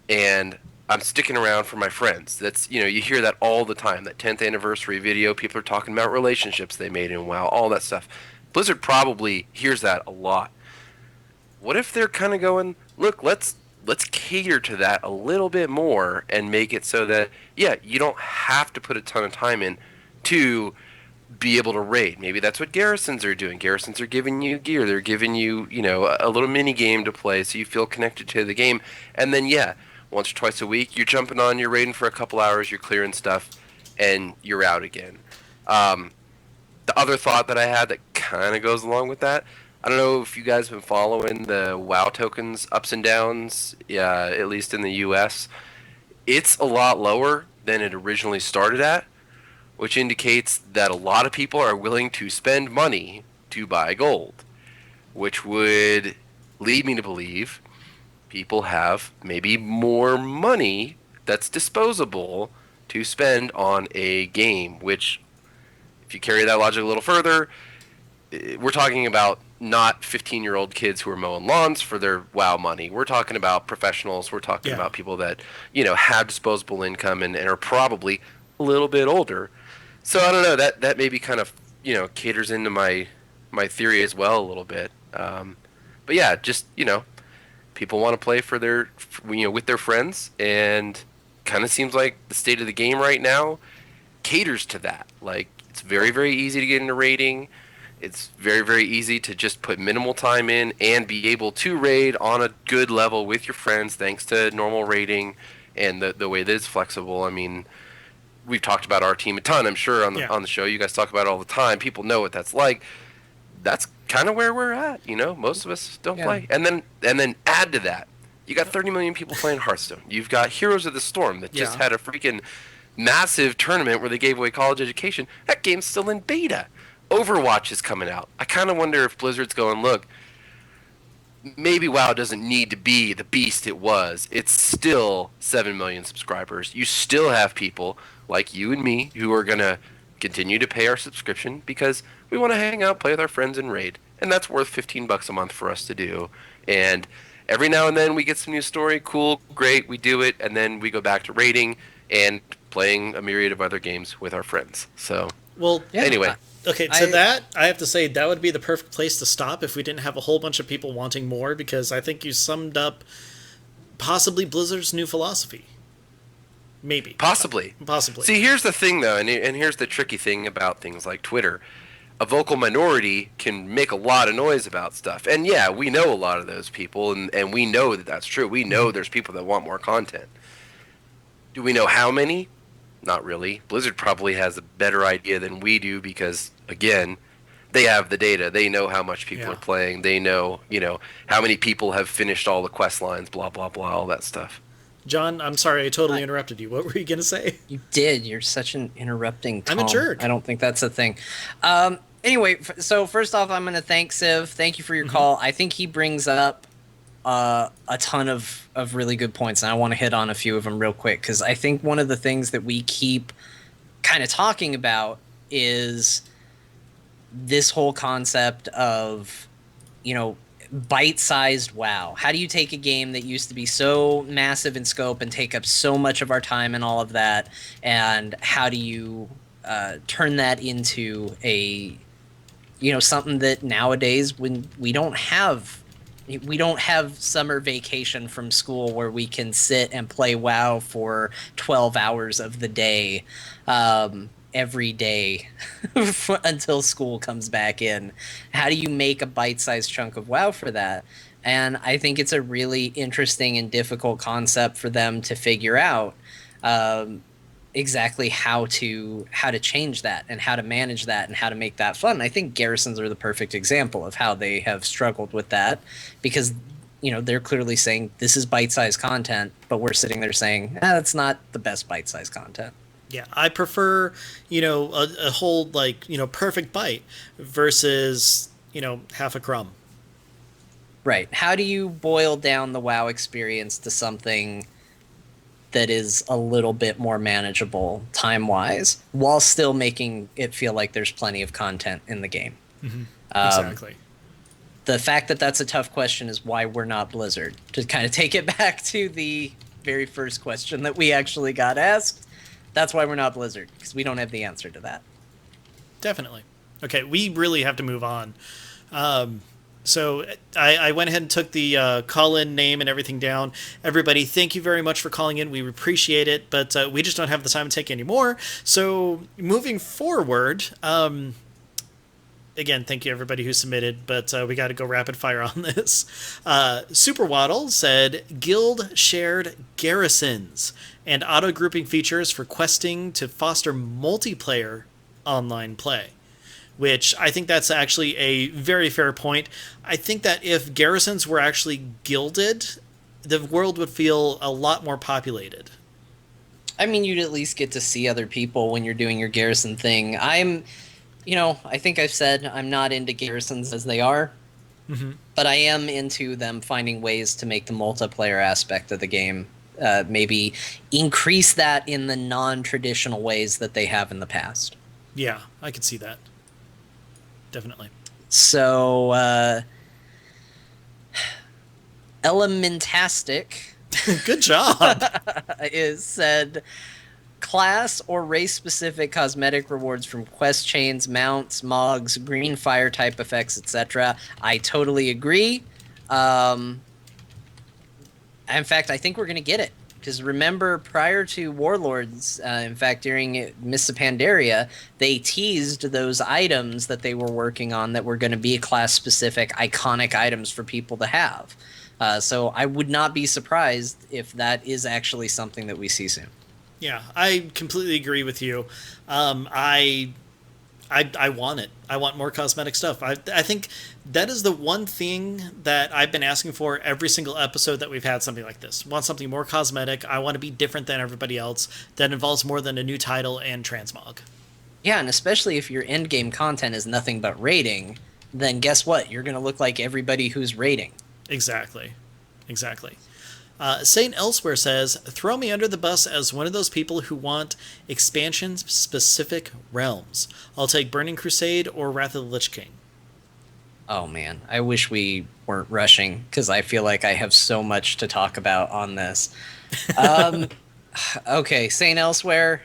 and I'm sticking around for my friends. That's, you hear that all the time. That 10th anniversary video, people are talking about relationships they made in WoW, all that stuff. Blizzard probably hears that a lot. What if they're kind of going, look, let's cater to that a little bit more and make it so that, yeah, you don't have to put a ton of time in to be able to raid. Maybe that's what garrisons are doing. Garrisons are giving you gear. They're giving you, a little mini game to play so you feel connected to the game. And then, yeah, once or twice a week, you're jumping on, you're raiding for a couple hours, you're clearing stuff, and you're out again. The other thought that I had that kind of goes along with that, I don't know if you guys have been following the WoW tokens ups and downs, at least in the US. It's a lot lower than it originally started at, which indicates that a lot of people are willing to spend money to buy gold, which would lead me to believe people have maybe more money that's disposable to spend on a game, which, if you carry that logic a little further, we're talking about not 15-year-old kids who are mowing lawns for their WoW money. We're talking about professionals. We're talking about people that, have disposable income and are probably a little bit older. So I don't know, that maybe kind of, caters into my theory as well a little bit. But yeah, just, people want to play for their, with their friends, and kind of seems like the state of the game right now caters to that. Like, it's very, very easy to get into raiding. It's very, very easy to just put minimal time in and be able to raid on a good level with your friends thanks to normal raiding and the way that it's flexible. I mean, we've talked about our team a ton, I'm sure, on the show. You guys talk about it all the time. People know what that's like. That's kind of where we're at, Most of us don't play. And then add to that, you got 30 million people playing Hearthstone. You've got Heroes of the Storm that just had a freaking massive tournament where they gave away college education. That game's still in beta. Overwatch is coming out. I kind of wonder if Blizzard's going, look, maybe WoW doesn't need to be the beast it was. It's still 7 million subscribers. You still have people like you and me who are going to continue to pay our subscription because we want to hang out, play with our friends, and raid. And that's worth $15 a month for us to do. And every now and then we get some new story. Cool, great, we do it. And then we go back to raiding and playing a myriad of other games with our friends. So, anyway. Okay, that, I have to say, that would be the perfect place to stop if we didn't have a whole bunch of people wanting more, because I think you summed up possibly Blizzard's new philosophy. Maybe. Possibly. See, here's the thing, though, and here's the tricky thing about things like Twitter. A vocal minority can make a lot of noise about stuff. And yeah, we know a lot of those people, and we know that that's true. We know there's people that want more content. Do we know how many? Not really. Blizzard probably has a better idea than we do because, again, they have the data. They know how much people are playing. They know, how many people have finished all the quest lines, blah, blah, blah, all that stuff. John, I'm sorry, I totally interrupted you. What were you going to say? You did. You're such an interrupting Tom. I'm a jerk. I don't think that's a thing. Anyway, so first off, I'm going to thank Civ. Thank you for your call. I think he brings up a ton of really good points, and I want to hit on a few of them real quick, because I think one of the things that we keep kind of talking about is this whole concept of, bite-sized WoW. How do you take a game that used to be so massive in scope and take up so much of our time and all of that, and how do you turn that into a, something that nowadays when we don't have summer vacation from school where we can sit and play WoW for 12 hours of the day every day until school comes back in. How do you make a bite-sized chunk of WoW for that? And I think it's a really interesting and difficult concept for them to figure out exactly how to change that and how to manage that and how to make that fun. I think Garrisons are the perfect example of how they have struggled with that, because they're clearly saying this is bite-sized content, but we're sitting there saying that's not the best bite-sized content. Yeah, I prefer, a whole, perfect bite versus, half a crumb. Right. How do you boil down the WoW experience to something that is a little bit more manageable time-wise, while still making it feel like there's plenty of content in the game. Exactly. The fact that that's a tough question is why we're not Blizzard. To kind of take it back to the very first question that we actually got asked, that's why we're not Blizzard, because we don't have the answer to that. Definitely. Okay, we really have to move on. So I went ahead and took the call-in name and everything down. Everybody, thank you very much for calling in. We appreciate it, but we just don't have the time to take any more. So moving forward, again, thank you everybody who submitted, but we got to go rapid fire on this. Super Waddle said, Guild shared garrisons and auto-grouping features for questing to foster multiplayer online play. Which I think that's actually a very fair point. I think that if garrisons were actually guilded, the world would feel a lot more populated. I mean, you'd at least get to see other people when you're doing your garrison thing. I think I've said I'm not into garrisons as they are, but I am into them finding ways to make the multiplayer aspect of the game maybe increase that in the non-traditional ways that they have in the past. Yeah, I could see that. Definitely. So, Elementastic Good job. is said class or race-specific cosmetic rewards from quest chains, mounts, mogs, green fire type effects, etc. I totally agree. In fact, I think we're going to get it. Because remember, prior to Warlords, in fact, during Mists of Pandaria, they teased those items that they were working on that were going to be class-specific, iconic items for people to have. So I would not be surprised if that is actually something that we see soon. Yeah, I completely agree with you. I want it. I want more cosmetic stuff. I think that is the one thing that I've been asking for every single episode that we've had something like this. I want something more cosmetic. I want to be different than everybody else. That involves more than a new title and transmog. Yeah, and especially if your end game content is nothing but raiding, then guess what? You're going to look like everybody who's raiding. Exactly. Saint Elsewhere says, throw me under the bus as one of those people who want expansion-specific realms. I'll take Burning Crusade or Wrath of the Lich King. Oh man, I wish we weren't rushing, because I feel like I have so much to talk about on this. Okay, Saint Elsewhere,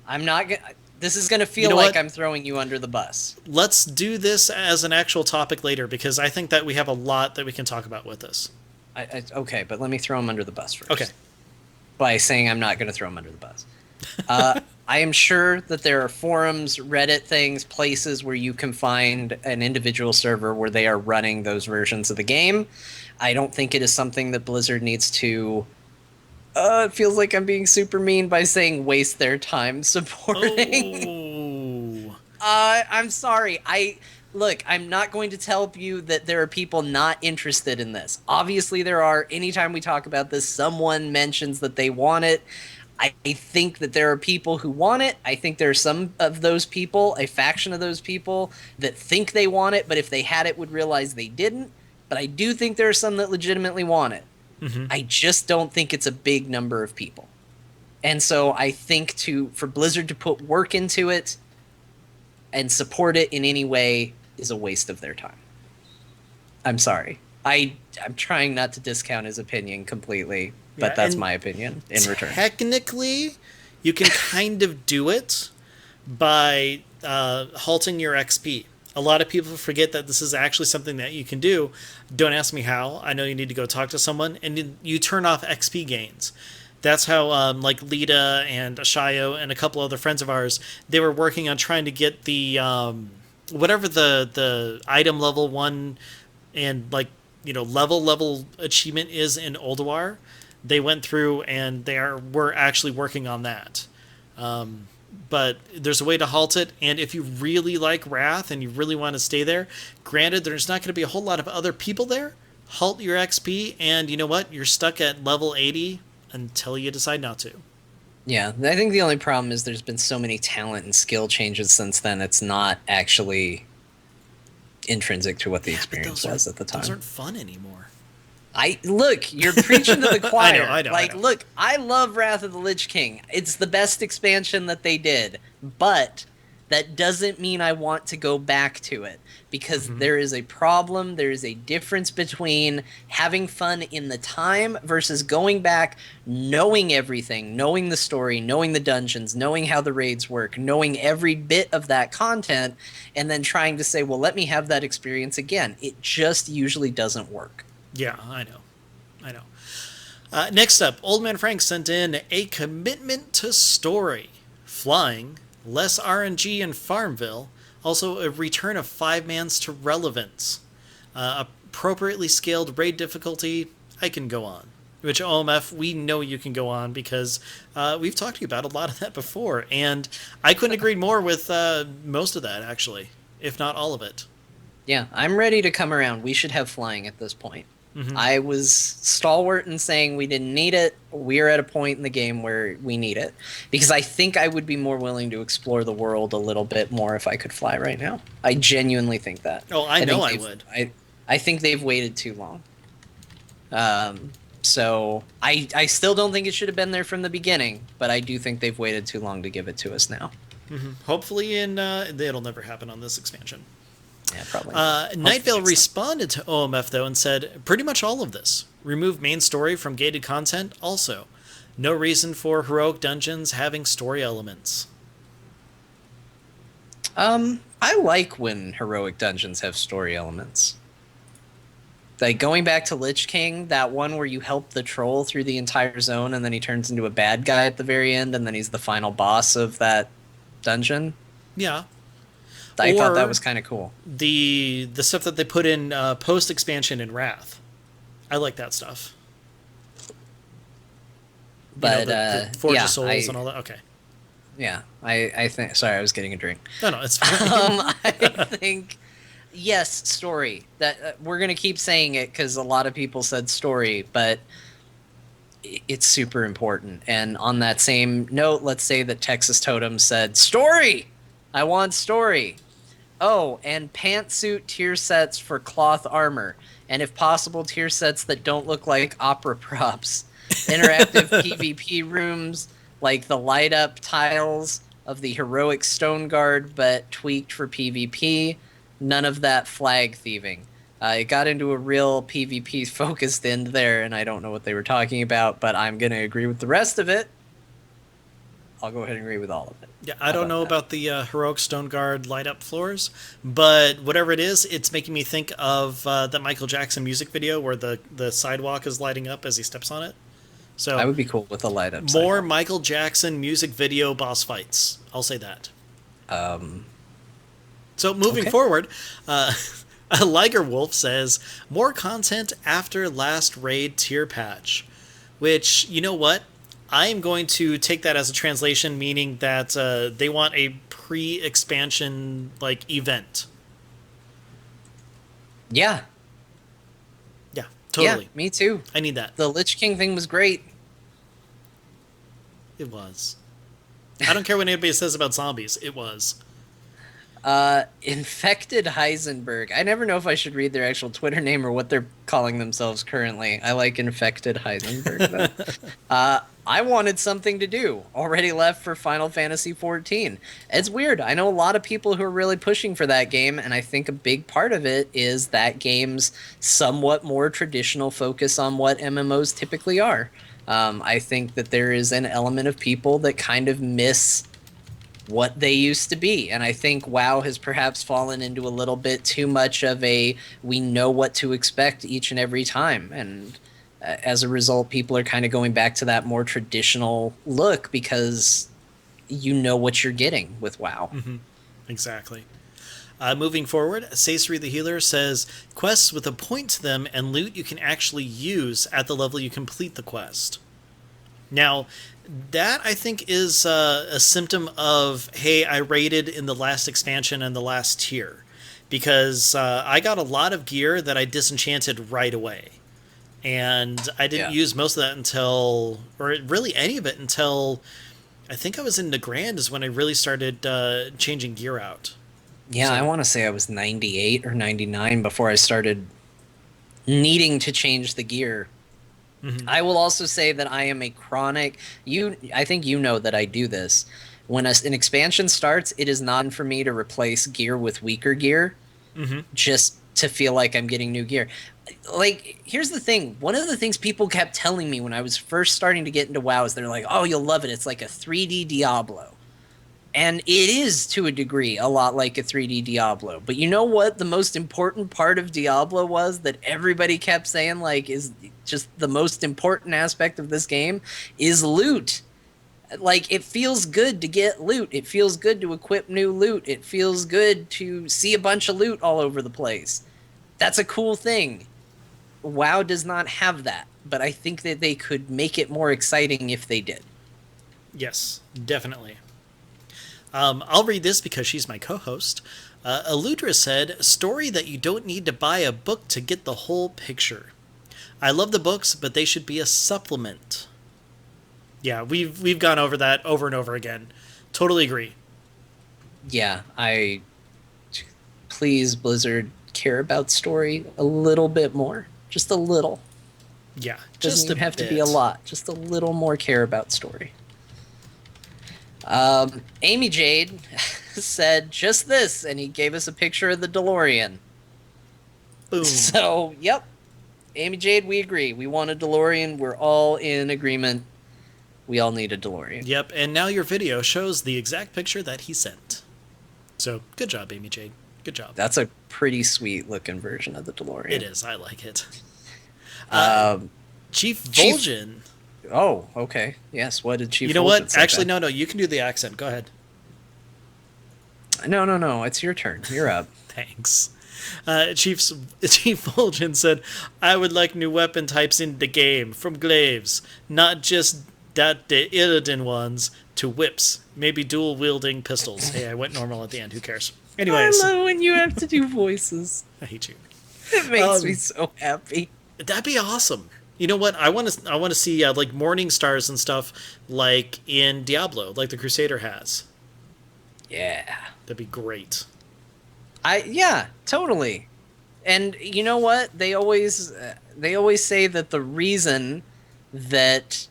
I'm not gonna... This is going to feel like I'm throwing you under the bus. Let's do this as an actual topic later, because I think that we have a lot that we can talk about with this. Okay, but let me throw him under the bus first. Okay. By saying I'm not going to throw him under the bus. I am sure that there are forums, Reddit things, places where you can find an individual server where they are running those versions of the game. I don't think it is something that Blizzard needs to... it feels like I'm being super mean by saying waste their time supporting. I'm sorry. Look, I'm not going to tell you that there are people not interested in this. Obviously there are. Anytime we talk about this, someone mentions that they want it. I think that there are people who want it. I think there are some of those people, a faction of those people, that think they want it, but if they had it would realize they didn't. But I do think there are some that legitimately want it. I just don't think it's a big number of people. And so I think for Blizzard to put work into it and support it in any way is a waste of their time. I'm sorry. I'm trying not to discount his opinion completely, but that's my opinion in return. Technically, you can kind of do it by halting your XP. A lot of people forget that this is actually something that you can do. Don't ask me how. I know you need to go talk to someone, and you turn off XP gains. That's how, like Lita and Ashayo and a couple other friends of ours, they were working on trying to get the whatever the item level 1 and level achievement is in Ulduar. They went through and were actually working on that. But there's a way to halt it, and if you really like Wrath and you really want to stay there, granted, there's not going to be a whole lot of other people there. Halt your XP, and you know what? You're stuck at level 80 until you decide not to. Yeah, I think the only problem is there's been so many talent and skill changes since then, it's not actually intrinsic to what the experience was at the time. Those aren't fun anymore. Look, you're preaching to the choir. I know. Look, I love Wrath of the Lich King. It's the best expansion that they did, but that doesn't mean I want to go back to it, because there is a problem. There is a difference between having fun in the time versus going back, knowing everything, knowing the story, knowing the dungeons, knowing how the raids work, knowing every bit of that content, and then trying to say, well, let me have that experience again. It just usually doesn't work. Yeah, I know. Next up, Old Man Frank sent in a commitment to story, flying, less RNG in Farmville, also a return of 5-mans to relevance, appropriately scaled raid difficulty. I can go on. Which, OMF, we know you can go on because we've talked to you about a lot of that before, and I couldn't agree more with most of that, actually, if not all of it. Yeah, I'm ready to come around. We should have flying at this point. I was stalwart in saying we didn't need it. We're at a point in the game where we need it. Because I think I would be more willing to explore the world a little bit more if I could fly right now. I genuinely think that. Oh, I know I would. I think they've waited too long. So I still don't think it should have been there from the beginning, but I do think they've waited too long to give it to us now. Hopefully it'll never happen on this expansion. Yeah, probably. Night Vale responded to OMF, though, and said, pretty much all of this. Remove main story from gated content also. No reason for heroic dungeons having story elements. I like when heroic dungeons have story elements. Like, going back to Lich King, that one where you help the troll through the entire zone and then he turns into a bad guy at the very end and then he's the final boss of that dungeon. Yeah. I thought that was kind of cool. The stuff that they put in post-expansion in Wrath. I like that stuff. But, the Forge of Souls and all that. Okay. Yeah, I think... Sorry, I was getting a drink. No, it's fine. I think... Yes, story. That we're going to keep saying it because a lot of people said story, but it's super important. And on that same note, let's say that Texas Totem said, story! I want story. Oh, and pantsuit tier sets for cloth armor. And if possible, tier sets that don't look like opera props. Interactive PvP rooms, like the light-up tiles of the heroic Stone Guard, but tweaked for PvP. None of that flag thieving. It got into a real PvP-focused end there, and I don't know what they were talking about, but I'm going to agree with the rest of it. I'll go ahead and agree with all of it. Yeah, I don't know about the heroic Stone Guard light-up floors, but whatever it is, it's making me think of the Michael Jackson music video where the sidewalk is lighting up as he steps on it. So that would be cool with a light-up more sidewalk. Michael Jackson music video boss fights. I'll say that. So moving forward, Liger Wolf says, more content after last raid tier patch. Which, you know what? I am going to take that as a translation, meaning that they want a pre-expansion event. Yeah. Yeah, totally. Yeah, me too. I need that. The Lich King thing was great. It was. I don't care what anybody says about zombies. It was. Infected Heisenberg. I never know if I should read their actual Twitter name or what they're calling themselves currently. I like Infected Heisenberg, though. I wanted something to do. Already left for Final Fantasy XIV. It's weird. I know a lot of people who are really pushing for that game, and I think a big part of it is that game's somewhat more traditional focus on what MMOs typically are. I think that there is an element of people that kind of miss what they used to be, and I think WoW has perhaps fallen into a little bit too much of a we know what to expect each and every time, and as a result people are kind of going back to that more traditional look because you know what you're getting with WoW. Exactly. Moving forward, Sasori the Healer says, quests with a point to them and loot you can actually use at the level you complete the quest. Now, that, I think, is a symptom of, hey, I raided in the last expansion and the last tier. Because I got a lot of gear that I disenchanted right away. And I didn't use most of that until, or really any of it until, I think I was in Nagrand is when I really started changing gear out. Yeah, so, I want to say I was 98 or 99 before I started needing to change the gear. I will also say that I am a chronic. I think you know that I do this. When an expansion starts, it is not for me to replace gear with weaker gear, just to feel like I'm getting new gear. Like, here's the thing. One of the things people kept telling me when I was first starting to get into WoW is they're like, "Oh, you'll love it. It's like a 3D Diablo." And it is, to a degree, a lot like a 3D Diablo. But you know what the most important part of Diablo was that everybody kept saying, like, is just the most important aspect of this game is loot. Like, it feels good to get loot. It feels good to equip new loot. It feels good to see a bunch of loot all over the place. That's a cool thing. WoW does not have that, but I think that they could make it more exciting if they did. Yes, definitely. I'll read this because she's my co-host. Eludra said, "Story that you don't need to buy a book to get the whole picture. I love the books, but they should be a supplement." Yeah, we've gone over that over and over again. Totally agree. Yeah, please, Blizzard, care about story a little bit more. Just a little. Yeah, Doesn't even have to be a lot. Just a little more care about story. Amy Jade said just this, and he gave us a picture of the DeLorean. Boom. So, yep. Amy Jade, we agree. We want a DeLorean. We're all in agreement. We all need a DeLorean. Yep, and now your video shows the exact picture that he sent. So, good job, Amy Jade. Good job. That's a pretty sweet looking version of the DeLorean. It is. I like it. Chief Chief- Vol'jin. Oh, okay. Yes, what did Chief You know Vol'jin what? say Actually, then? no. You can do the accent. Go ahead. No. It's your turn. You're up. Thanks. Chief Vol'jin said, "I would like new weapon types in the game from glaives, not just that the Illidan ones to whips, maybe dual wielding pistols." Hey, I went normal at the end. Who cares? Anyways, I love when you have to do voices. I hate you. It makes me so happy. That'd be awesome. You know what? I want to see like morning stars and stuff like in Diablo, like the Crusader has. Yeah. That'd be great. Yeah, totally. And you know what? They always say that the reason that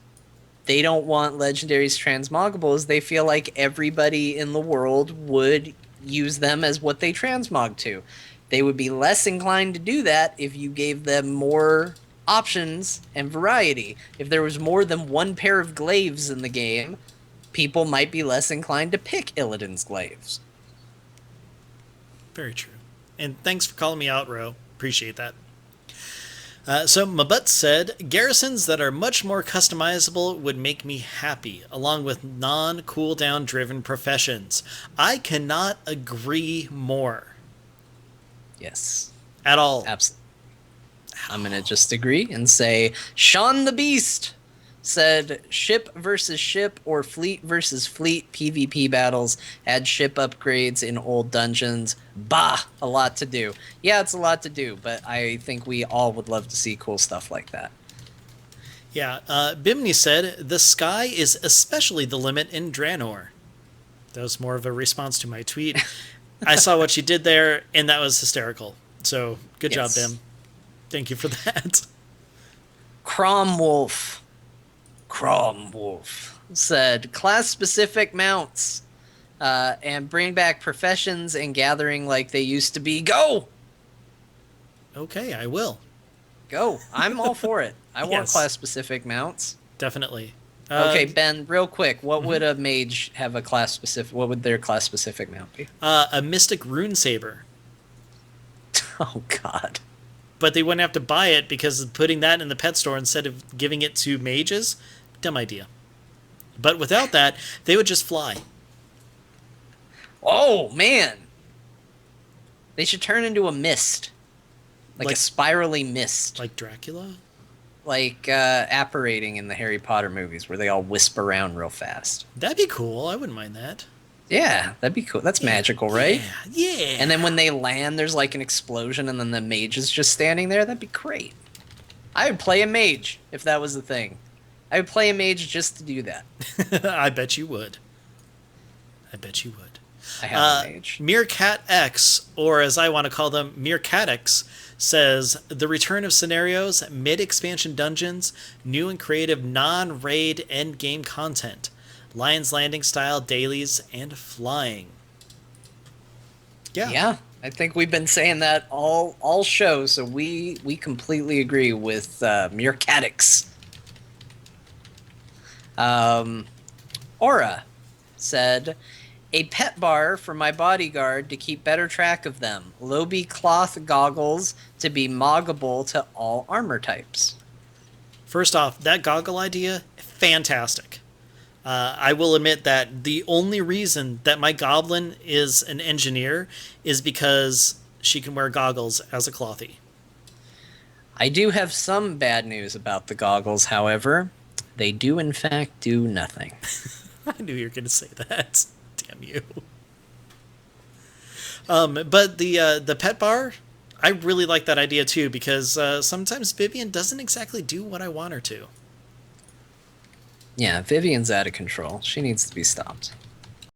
they don't want legendaries transmoggable is they feel like everybody in the world would use them as what they transmog to. They would be less inclined to do that if you gave them more options and variety. If there was more than one pair of glaives in the game, people might be less inclined to pick Illidan's glaives. Very true. And thanks for calling me out, Ro. Appreciate that. So Mabut said, "Garrisons that are much more customizable would make me happy, along with non-cooldown driven professions." I cannot agree more. Yes. At all. Absolutely. I'm going to just agree and say Sean the Beast said ship versus ship or fleet versus fleet PvP battles. Add ship upgrades in old dungeons. Bah! A lot to do. Yeah, it's a lot to do, but I think we all would love to see cool stuff like that. Yeah. Bimini said, "The sky is especially the limit in Draenor." That was more of a response to my tweet. I saw what you did there, and that was hysterical. So, good job, Bim. Thank you for that. Cromwolf said class-specific mounts and bring back professions and gathering like they used to be. Go! Okay, I will. Go. I'm all for it. I want Yes. class-specific mounts. Definitely. Okay, Ben, real quick, what would a mage have a class-specific... What would their class-specific mount be? A Mystic Rune Saber. Oh, God. But they wouldn't have to buy it because putting that in the pet store instead of giving it to mages, dumb idea. But without that, they would just fly. Oh, man! They should turn into a mist. Like a spirally mist. Like Dracula? Like apparating in the Harry Potter movies where they all wisp around real fast. That'd be cool. I wouldn't mind that. Yeah, that'd be cool. That's magical, right? Yeah. And then when they land, there's like an explosion and then the mage is just standing there. That'd be great. I would play a mage if that was the thing. I would play a mage just to do that. I bet you would. I bet you would. I have an age. Meerkat X, or as I want to call them, Meerkatix, says the return of scenarios, mid-expansion dungeons, new and creative non-raid endgame content, Lion's Landing style dailies, and flying. Yeah, I think we've been saying that all show, so we completely agree with Meerkatix. Aura said, a pet bar for my bodyguard to keep better track of them. Lobi cloth goggles to be moggable to all armor types. First off, that goggle idea, fantastic. I will admit that the only reason that my goblin is an engineer is because she can wear goggles as a clothy. I do have some bad news about the goggles, however. They do, in fact, do nothing. I knew you were going to say that. Damn you. But the pet bar, I really like that idea too, because sometimes Vivian doesn't exactly do what I want her to. Yeah, Vivian's out of control. She needs to be stopped.